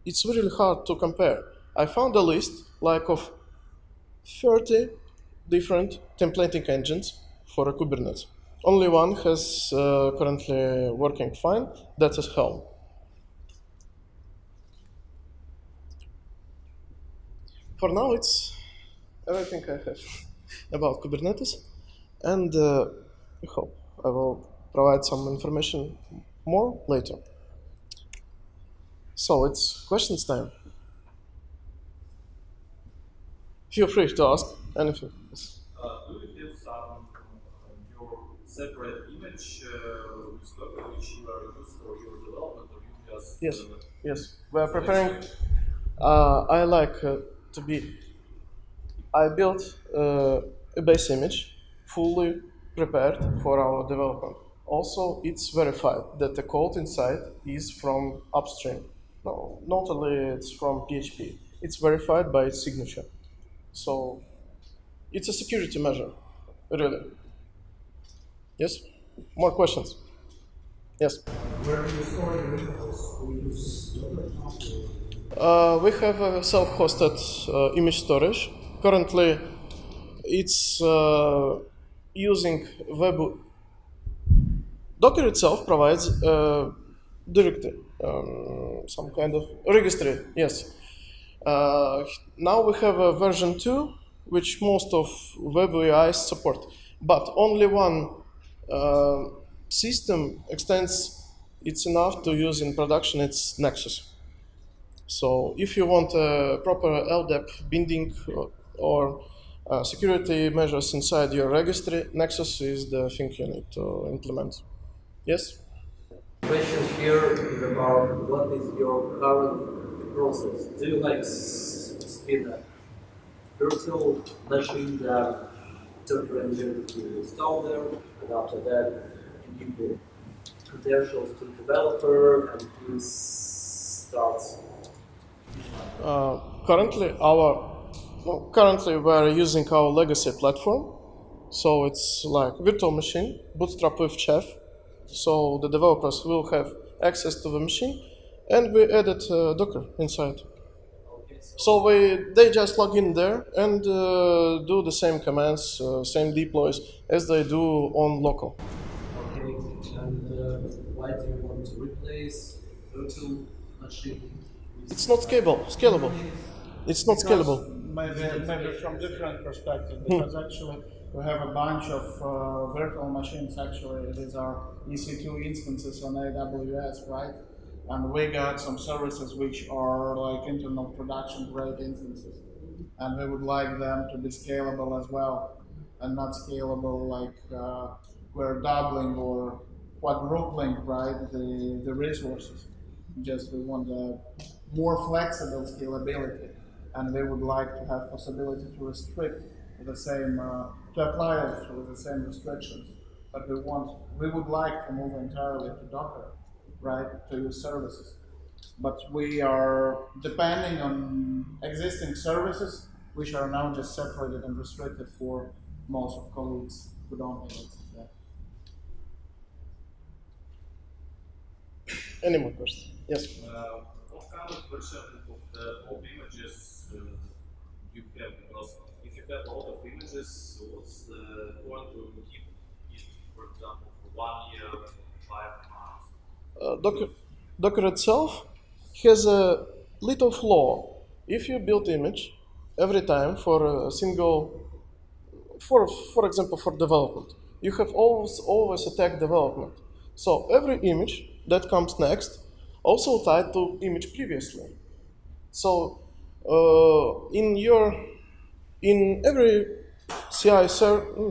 It's really hard to compare. I found a list like of 30 different templating engines for a Kubernetes. Only one has currently working fine, that is Helm. For now, it's everything I have about Kubernetes, and I hope I will provide some information more later. So it's questions time. Feel free to ask anything. Do you have some your separate image with Docker which you are used for your development, or you just Yes, yes. We are preparing. I like to be. I built a base image fully prepared for our development. Also, it's verified that the code inside is from upstream. No, not only it's from PHP. It's verified by its signature. So it's a security measure, really. Yes? More questions? Yes? Where do you store your images? Do you use We have a self-hosted image storage. Currently, it's using web. Docker itself provides directory, some kind of registry. Yes. Now we have a version 2, which most of web AIs support, but only one system extends. It's enough to use in production. It's Nexus. So if you want a proper LDAP binding or security measures inside your registry, Nexus is the thing you need to implement. Yes? Question here is about what is your current process. Do you like spin a virtual machine that Docker engine you install there, and after that you give the credentials to the developer and he starts? Currently we're using our legacy platform, so it's like virtual machine, bootstrap with Chef, so the developers will have access to the machine, and we added Docker inside. Okay, So they just log in there and do the same commands, same deploys as they do on local. okay. And why do you want to replace virtual machine? It's not scalable. It's not scalable. Maybe from different perspective, because actually we have a bunch of virtual machines. Actually, these are EC2 instances on AWS, right? And we got some services which are like internal production grade instances, and we would like them to be scalable as well, and not scalable like we're doubling or quadrupling, right? The resources. Just we want a more flexible scalability, and we would like to have possibility to restrict the same, to apply it with the same restrictions. But we would like to move entirely to Docker, right, to use services. But we are depending on existing services, which are now just separated and restricted for most of colleagues who don't need it. Yeah. Any more questions? Yes. What kind of version of the old images you have? Because if you have a lot of images, what's the point to keep it, for example, for 1 year, 5 months? Docker itself has a little flaw. If you build image every time for a single, for example, for development, you have always attack development. So every image that comes next also tied to image previously. So in every CI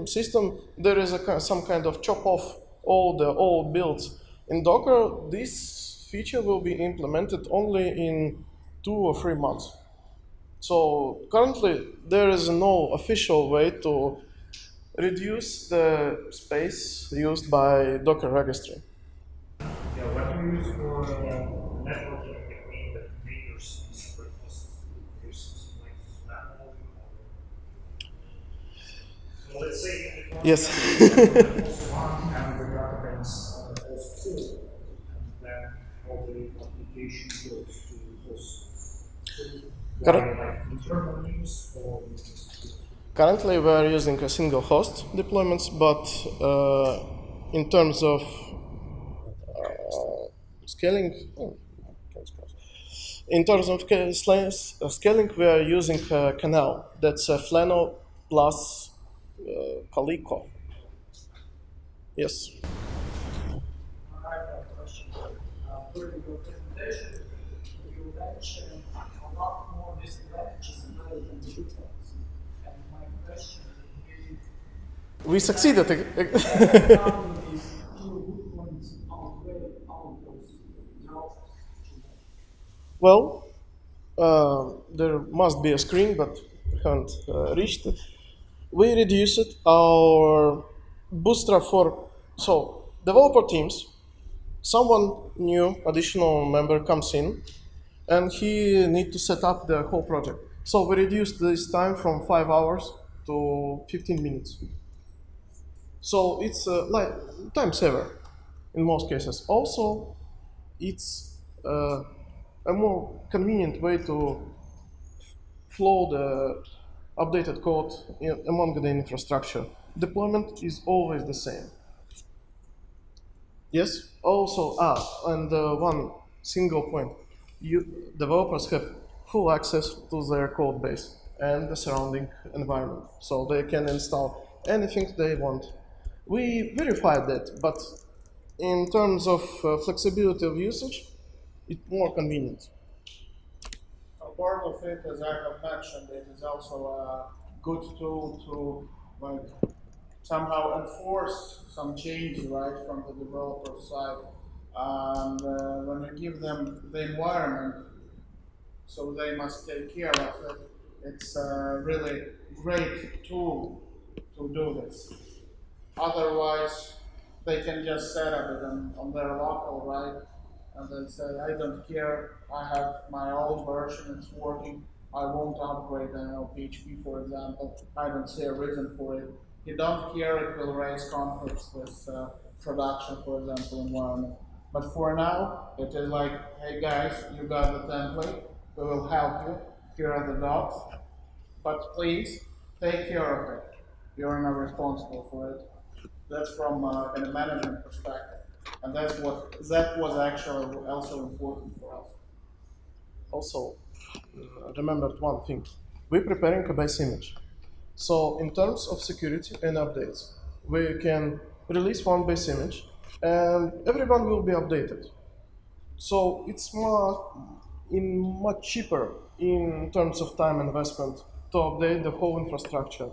system there is some kind of chop off all the old builds. In Docker, this feature will be implemented only in 2 or 3 months. So currently there is no official way to reduce the space used by Docker registry. Yeah, what do you use for networking between the containers in separate hosts? Do you use something like Flatpak? So let's say if one Yes. host one and the database on host two, and then all the application goes to host two. Correct. Why, like internal use or Currently, we are using a single host deployments, but in terms of scaling, in terms of scaling, we are using a canal that's a Flannel plus Calico. Yes. I have a question. During your presentation, you mentioned a lot more disadvantages and other than the details. And my question is, We succeeded. how do these two good points outweigh all those drawbacks? Well, there must be a screen, but we haven't reached it. We reduced our bootstrap for so developer teams. Someone new, additional member comes in, and he need to set up the whole project. So we reduced this time from 5 hours to 15 minutes. So it's like time saver in most cases. Also, it's a more convenient way to flow the updated code among the infrastructure. Deployment is always the same. Yes. Also, and one single point: developers have full access to their code base and the surrounding environment, so they can install anything they want. We verified that, but in terms of flexibility of usage, it's more convenient. A part of it, as I have mentioned, it is also a good tool to like somehow enforce some change right from the developer side. And when you give them the environment, so they must take care of it. It's a really great tool to do this. Otherwise, they can just set up it on their local, right? And they say, I don't care, I have my old version, it's working, I won't upgrade PHP, for example. I don't see a reason for it. You don't care, it will raise conflicts with production, for example, environment. But for now, it is like, hey guys, you got the template, we will help you, here are the docs, but please take care of it. You're not responsible for it. That's from a management perspective, and that was actually also important for us. Also, remembered one thing: we're preparing a base image. So in terms of security and updates, we can release one base image, and everyone will be updated. So it's much cheaper in terms of time investment to update the whole infrastructure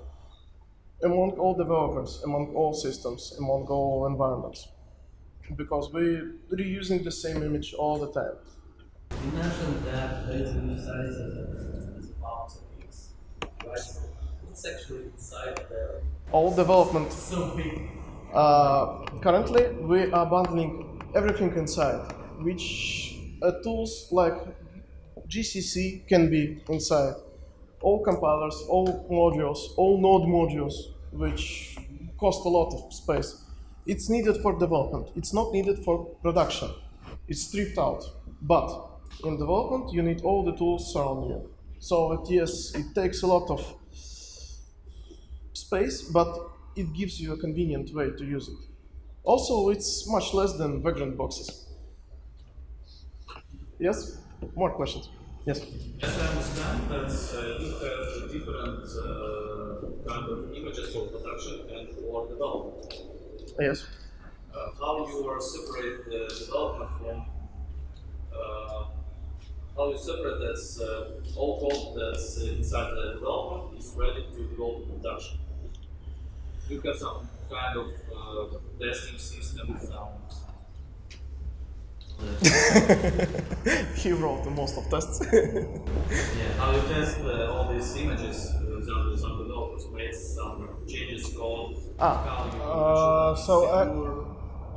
among all developers, among all systems, among all environments, because we're reusing the same image all the time. You mentioned that base image size is about 2 weeks, right? So what's actually inside there? All development. So big. Currently, we are bundling everything inside, which tools like GCC can be inside. All compilers, all modules, all node modules, which cost a lot of space. It's needed for development. It's not needed for production. It's stripped out. But in development, you need all the tools around you. So yes, it takes a lot of space, but it gives you a convenient way to use it. Also, it's much less than vagrant boxes. Yes? More questions? Yes? Yes, I understand that you have different kind of images for production and for development. Yes. How you are separate the development from how you separate that all code that's inside the development is ready to go to production. You have some kind of testing system, some He wrote the most of tests. Yeah, how you test all these images? For example, some developers made some changes code. How you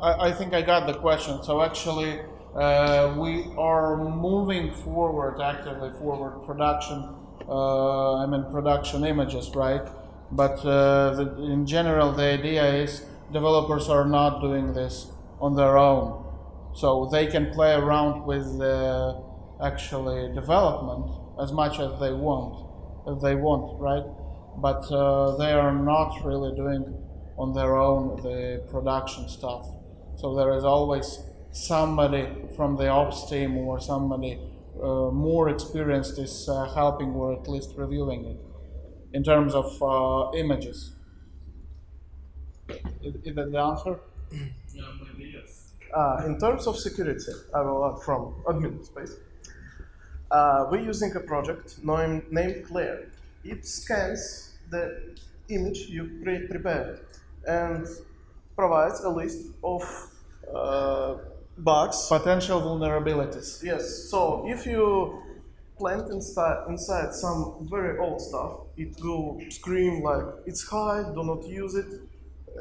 I think I got the question. So actually, we are moving forward, actively forward production. Production images, right? But in general, the idea is developers are not doing this on their own, so they can play around with actually development as much as they want, right? But they are not really doing on their own the production stuff. So there is always somebody from the ops team or somebody more experienced is helping or at least reviewing it in terms of images. Is that the answer? Yeah, maybe yes. In terms of security, I will add from admin space. We're using a project named Claire. It scans the image you prepared and provides a list of bugs. Potential vulnerabilities. Yes, so if you plant inside some very old stuff, it will scream like it's high, do not use it,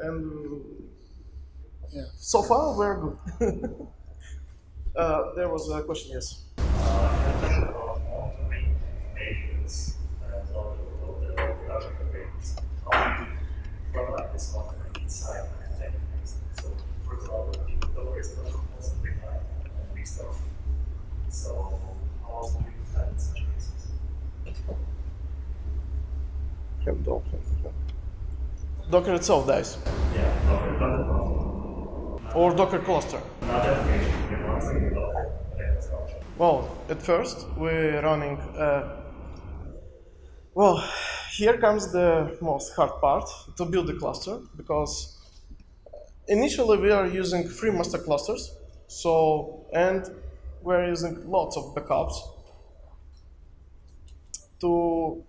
and Yeah. so far we're good. There was a question, yes. Monitoring maintenance and all of the production agreements. How do you provide this monitoring inside the containers? So, for example, if Docker is not constantly running and restart, so how else do you handle such cases? Docker itself dies, Yeah, Docker, or Docker cluster. not application, you're monitoring the Docker infrastructure. Well, at first we're running. Well, here comes the most hard part to build the cluster, because initially we are using 3 master clusters, and we're using lots of backups to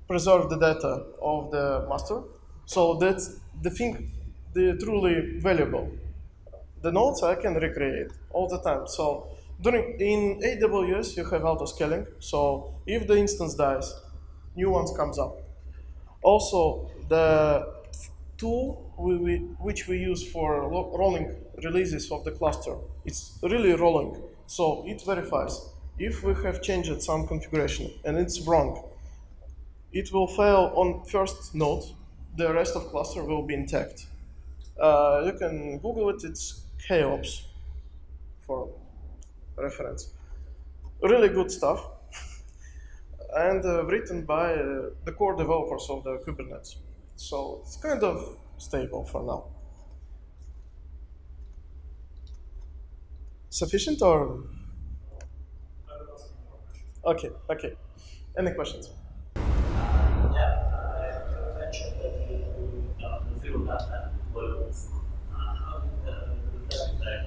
preserve the data of the master. So that's the thing, the truly valuable. The nodes I can recreate all the time. So in AWS you have auto scaling. So if the instance dies, new ones comes up. Also, the tool which we use for rolling releases of the cluster, it's really rolling. So it verifies if we have changed some configuration and it's wrong, it will fail on first node. The rest of cluster will be intact. You can Google it. It's KOps for reference. Really good stuff, and written by the core developers of the Kubernetes. So it's kind of stable for now. Sufficient or? Okay. Any questions? You mentioned that you do zero data deployments. How did that impact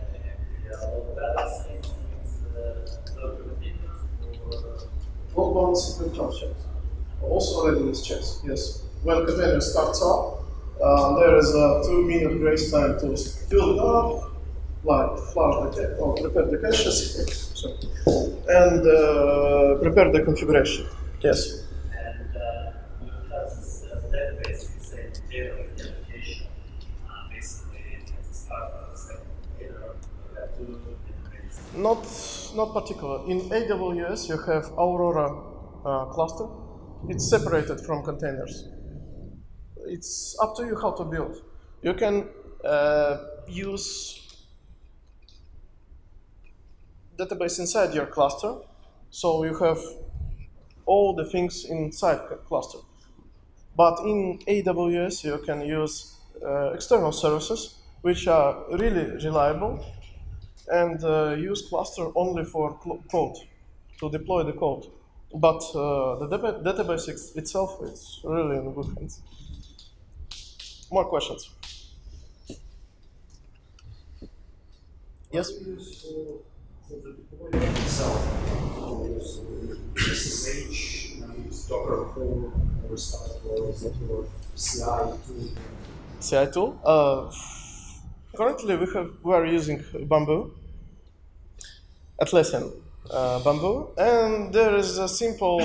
the load balancing with Docker containers? Load balancing with job checks. Also readiness checks, yes. When container starts up, there is a 2-minute grace time to build it up, like flush the cache, or prepare the caches, and prepare the configuration. Yes. And you have this database with the same data of the application. Basically, at the start of the second container, you have two databases. Not particular. In AWS, you have Aurora cluster. It's separated from containers. It's up to you how to build. You can use database inside your cluster, so you have all the things inside cluster. But in AWS, you can use external services, which are really reliable, and use cluster only for code, to deploy the code. But the database itself is really in good hands. More questions? Yes? For the deployment itself, use SSH, use Docker Core, or stuff, or is it your CI tool? CI tool? Currently we are using Bamboo. Atlassian Bamboo, and there is a simple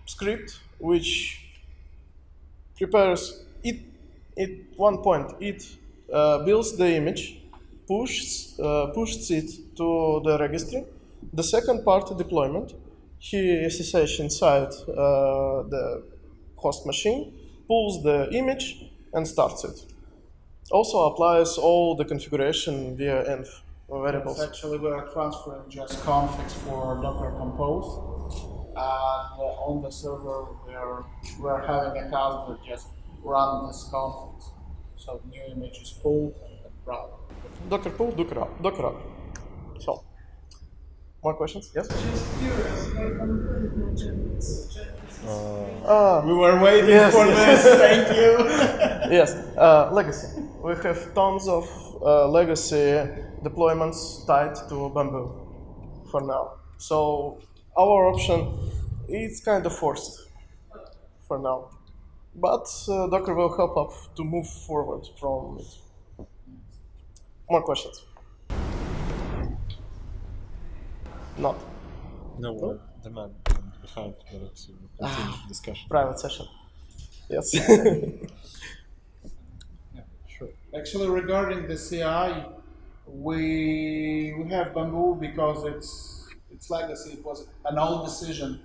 script which prepares it at one point. It builds the image, pushes it to the registry. The second part, deployment, he SSH inside the host machine, pulls the image and starts it. Also applies all the configuration via env variables. Yes, actually, we are transferring just configs for Docker Compose, and on the server we're having a task that just run this configs. So new image is pulled and run. Docker pull, Docker up. So, more questions? Yes? Just curious, like on projects. We were waiting Yes, for yes. this. Thank you. Yes, legacy. We have tons of legacy deployments tied to Bamboo for now. So our option is kind of forced for now. But Docker will help us to move forward from it. More questions? Not. No, the man from behind wanted to continue the discussion. Private session. Yes. Sure. Actually, regarding the CI, we have Bamboo because it's legacy. It was an old decision,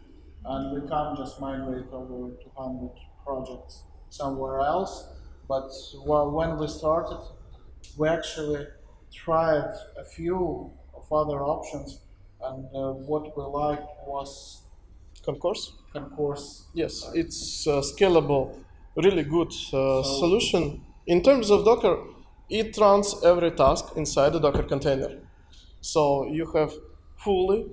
and we can't just migrate over 200 projects somewhere else. But when we started, we actually tried a few of other options, and what we liked was Concourse? Concourse. Yes, it's a scalable, really good solution. In terms of Docker, it runs every task inside the Docker container. So you have fully,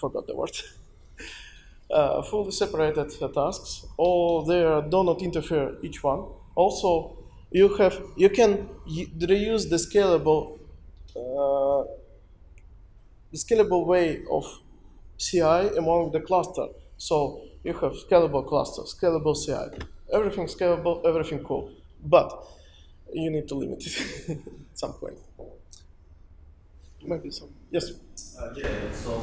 forgot the word, fully separated tasks. All they do not interfere each one. Also, you can reuse the scalable way of CI among the cluster. So you have scalable cluster, scalable CI. Everything scalable, everything cool. But you need to limit it at some point. Maybe some. Yes. Yeah, so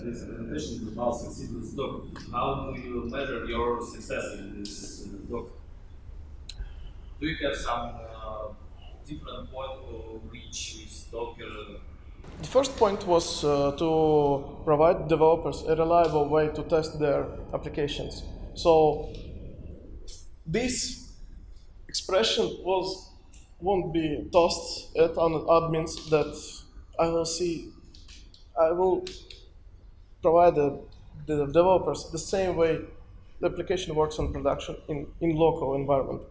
this presentation is about succeed with Docker. How do you measure your success in this Docker? Do you have some different point to reach with Docker? The first point was to provide developers a reliable way to test their applications. So this expression won't be tossed at admins that I will provide the developers the same way the application works on production in local environment.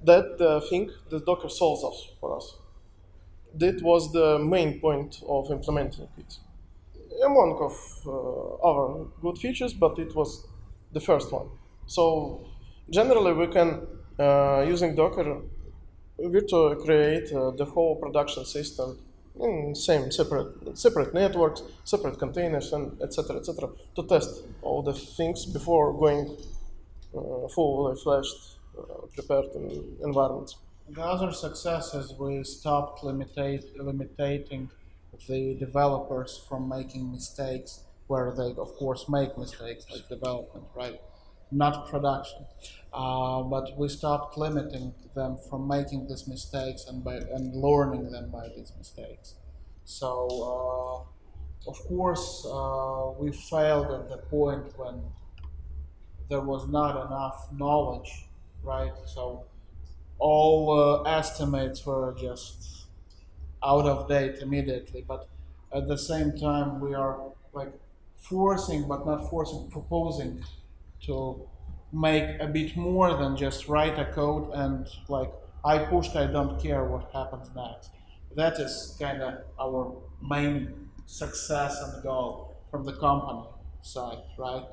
That thing the Docker solves us for us. That was the main point of implementing it. Among of other good features, but it was the first one. So generally, we can using Docker virtually create the whole production system in same separate networks, separate containers, and etc. To test all the things before going fully fledged prepared environments. The other success is we stopped limiting the developers from making mistakes where they, of course, make mistakes like development, right? Not production. But we stopped limiting them from making these mistakes and learning them by these mistakes. So, of course, we failed at the point when there was not enough knowledge, right? So all estimates were just out of date immediately. But at the same time, we are like forcing, but not forcing, proposing to make a bit more than just write a code and like I pushed, I don't care what happens next. That is kind of our main success and goal from the company side, right?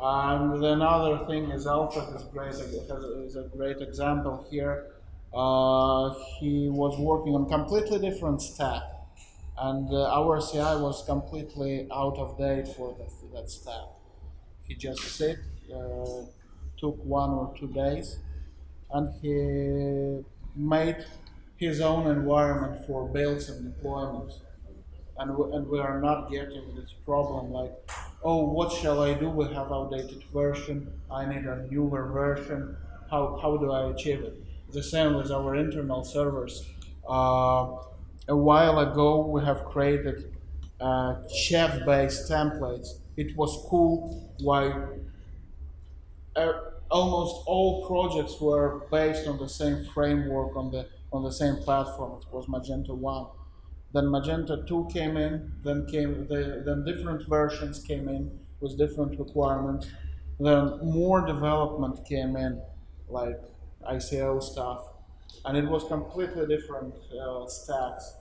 And another thing is Alfred is great. Is a great example here. He was working on completely different stack, and our CI was completely out of date for that stack. He just took 1 or 2 days, and he made his own environment for builds and deployments. And we are not getting this problem like, oh, what shall I do? We have outdated version. I need a newer version. How do I achieve it? The same with our internal servers. A while ago, we have created chef-based templates. It was cool. Why uh, almost all projects were based on the same framework on the same platform. It was Magento 1. Then Magento 2 came in, then different versions came in with different requirements. Then more development came in, like ICO stuff, and it was completely different stacks.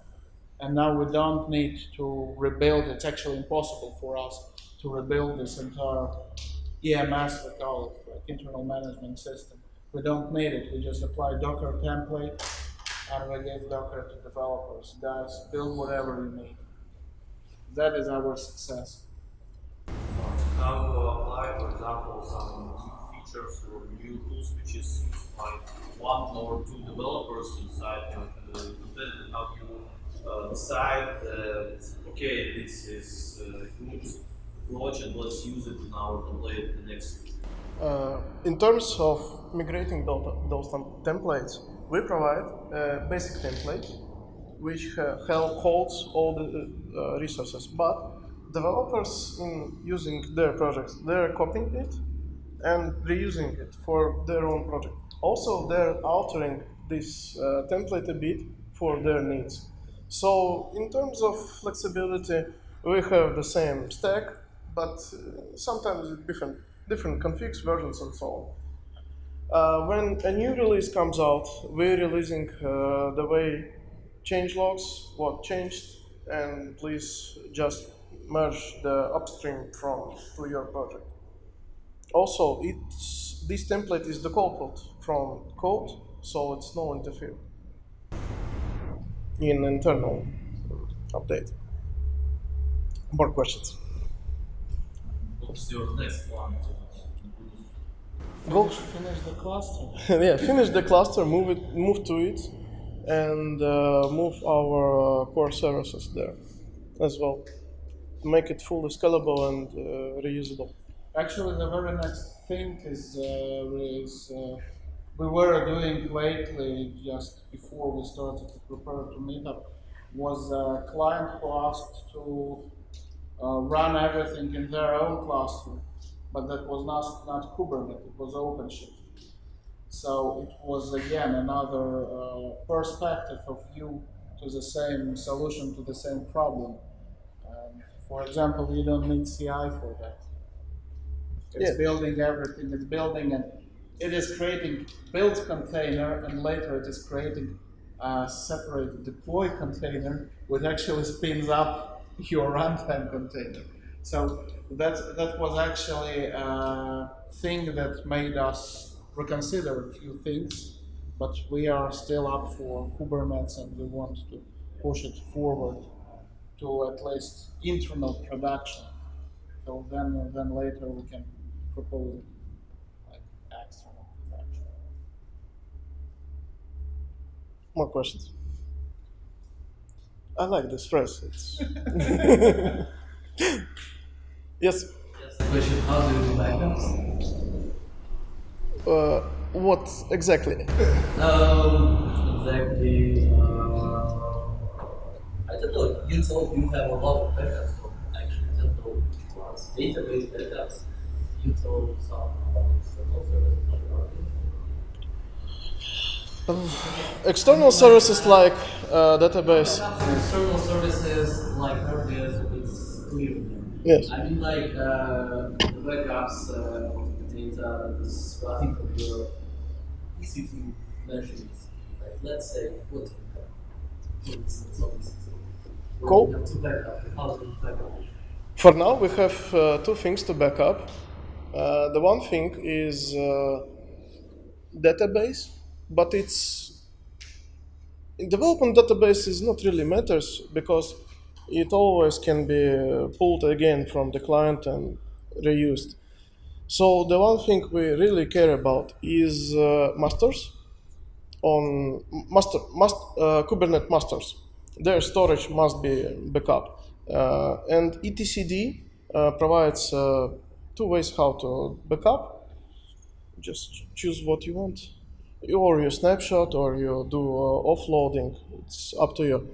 And now we don't need to rebuild. It's actually impossible for us to rebuild this entire EMS, we call it, like internal management system. We don't need it. We just apply Docker template and we give Docker to developers. Guys, build whatever you need. That is our success. How to apply, for example, some new features or new tools which is used by one or two developers inside the content, how you decide okay, this is good approach and let's use it in our template the next. In terms of migrating those templates, we provide a basic template which holds all the resources. But developers, in using their projects, they're copying it and reusing it for their own project. Also, they're altering this template a bit for their needs. So, in terms of flexibility, we have the same stack, but sometimes different configs, versions, and so on. When a new release comes out, we're releasing the way change logs, what changed, and please just merge the upstream to your project. Also, this template is decoupled from code, so it's no interfere in internal update. More questions? What's your next one? Finish the cluster. Yeah, finish the cluster, move to it, and move our core services there as well. Make it fully scalable and reusable. Actually, the very next thing is we were doing lately, just before we started to prepare to Meetup, was a client who asked to run everything in their own cluster, but that was not Kubernetes, it was OpenShift. So it was again another perspective of view to the same solution to the same problem. For example, you don't need CI for that. It's building everything, it's building and it is creating build container and later it is creating a separate deploy container which actually spins up your runtime container. So that was actually a thing that made us reconsider a few things, but we are still up for Kubernetes and we want to push it forward to at least internal production. So then later we can propose it like external production. More questions? I like this phrase. It's yes. Just a question, how do you do backups? What exactly? Exactly. I don't know. You told you have a lot of backups. So actually, I don't know what's database backups. You told some external services like External services like database. external services like RDS, it's clear. Yes. I mean, like the backups of the data that is running from your EC2 machines. Like, let's say, what it's not EC2. Cool. You have to backup. How do you backup? For now, we have two things to back up. The one thing is database, but it's in development database is not really matters because it always can be pulled again from the client and reused. So the one thing we really care about is masters. on Kubernetes masters. Their storage must be backup. And etcd provides two ways how to backup. Just choose what you want. Or you snapshot, or you do offloading. It's up to you.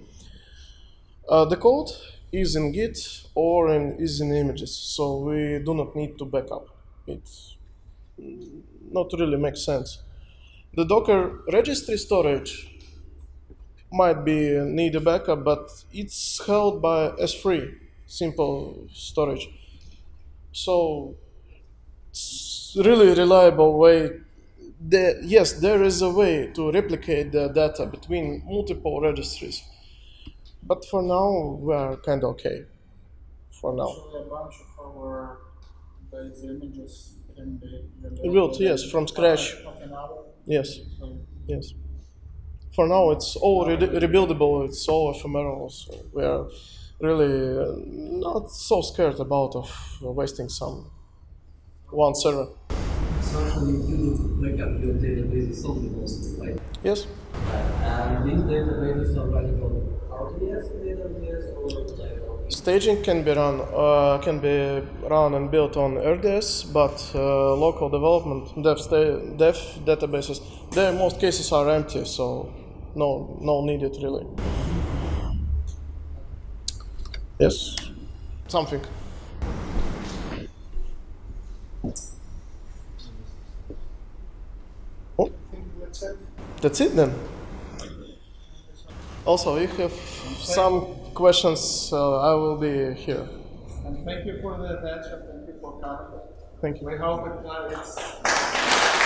The code is in Git or is in images, so we do not need to backup. It not really makes sense. The Docker registry storage might be need a backup, but it's held by S3, simple storage. So it's really reliable way. Yes, there is a way to replicate the data between multiple registries. But for now, we are kind of okay. For now. Actually, a bunch of our base images can be Built, yes, from scratch. Half an hour. Yes, So yes. For now, it's all rebuildable. It's all ephemeral. So we are really not so scared about of wasting some one server. So actually, you do backup your databases only mostly, right? Yes. And these databases are running on RDS database or like on Staging can be run and built on RDS, but local development dev databases, they in most cases are empty, so no needed really. Yes, something. Oh, that's it then. Also, if you have some questions, I will be here. and thank you for the attention. Thank you for coming. Thank you. We hope it's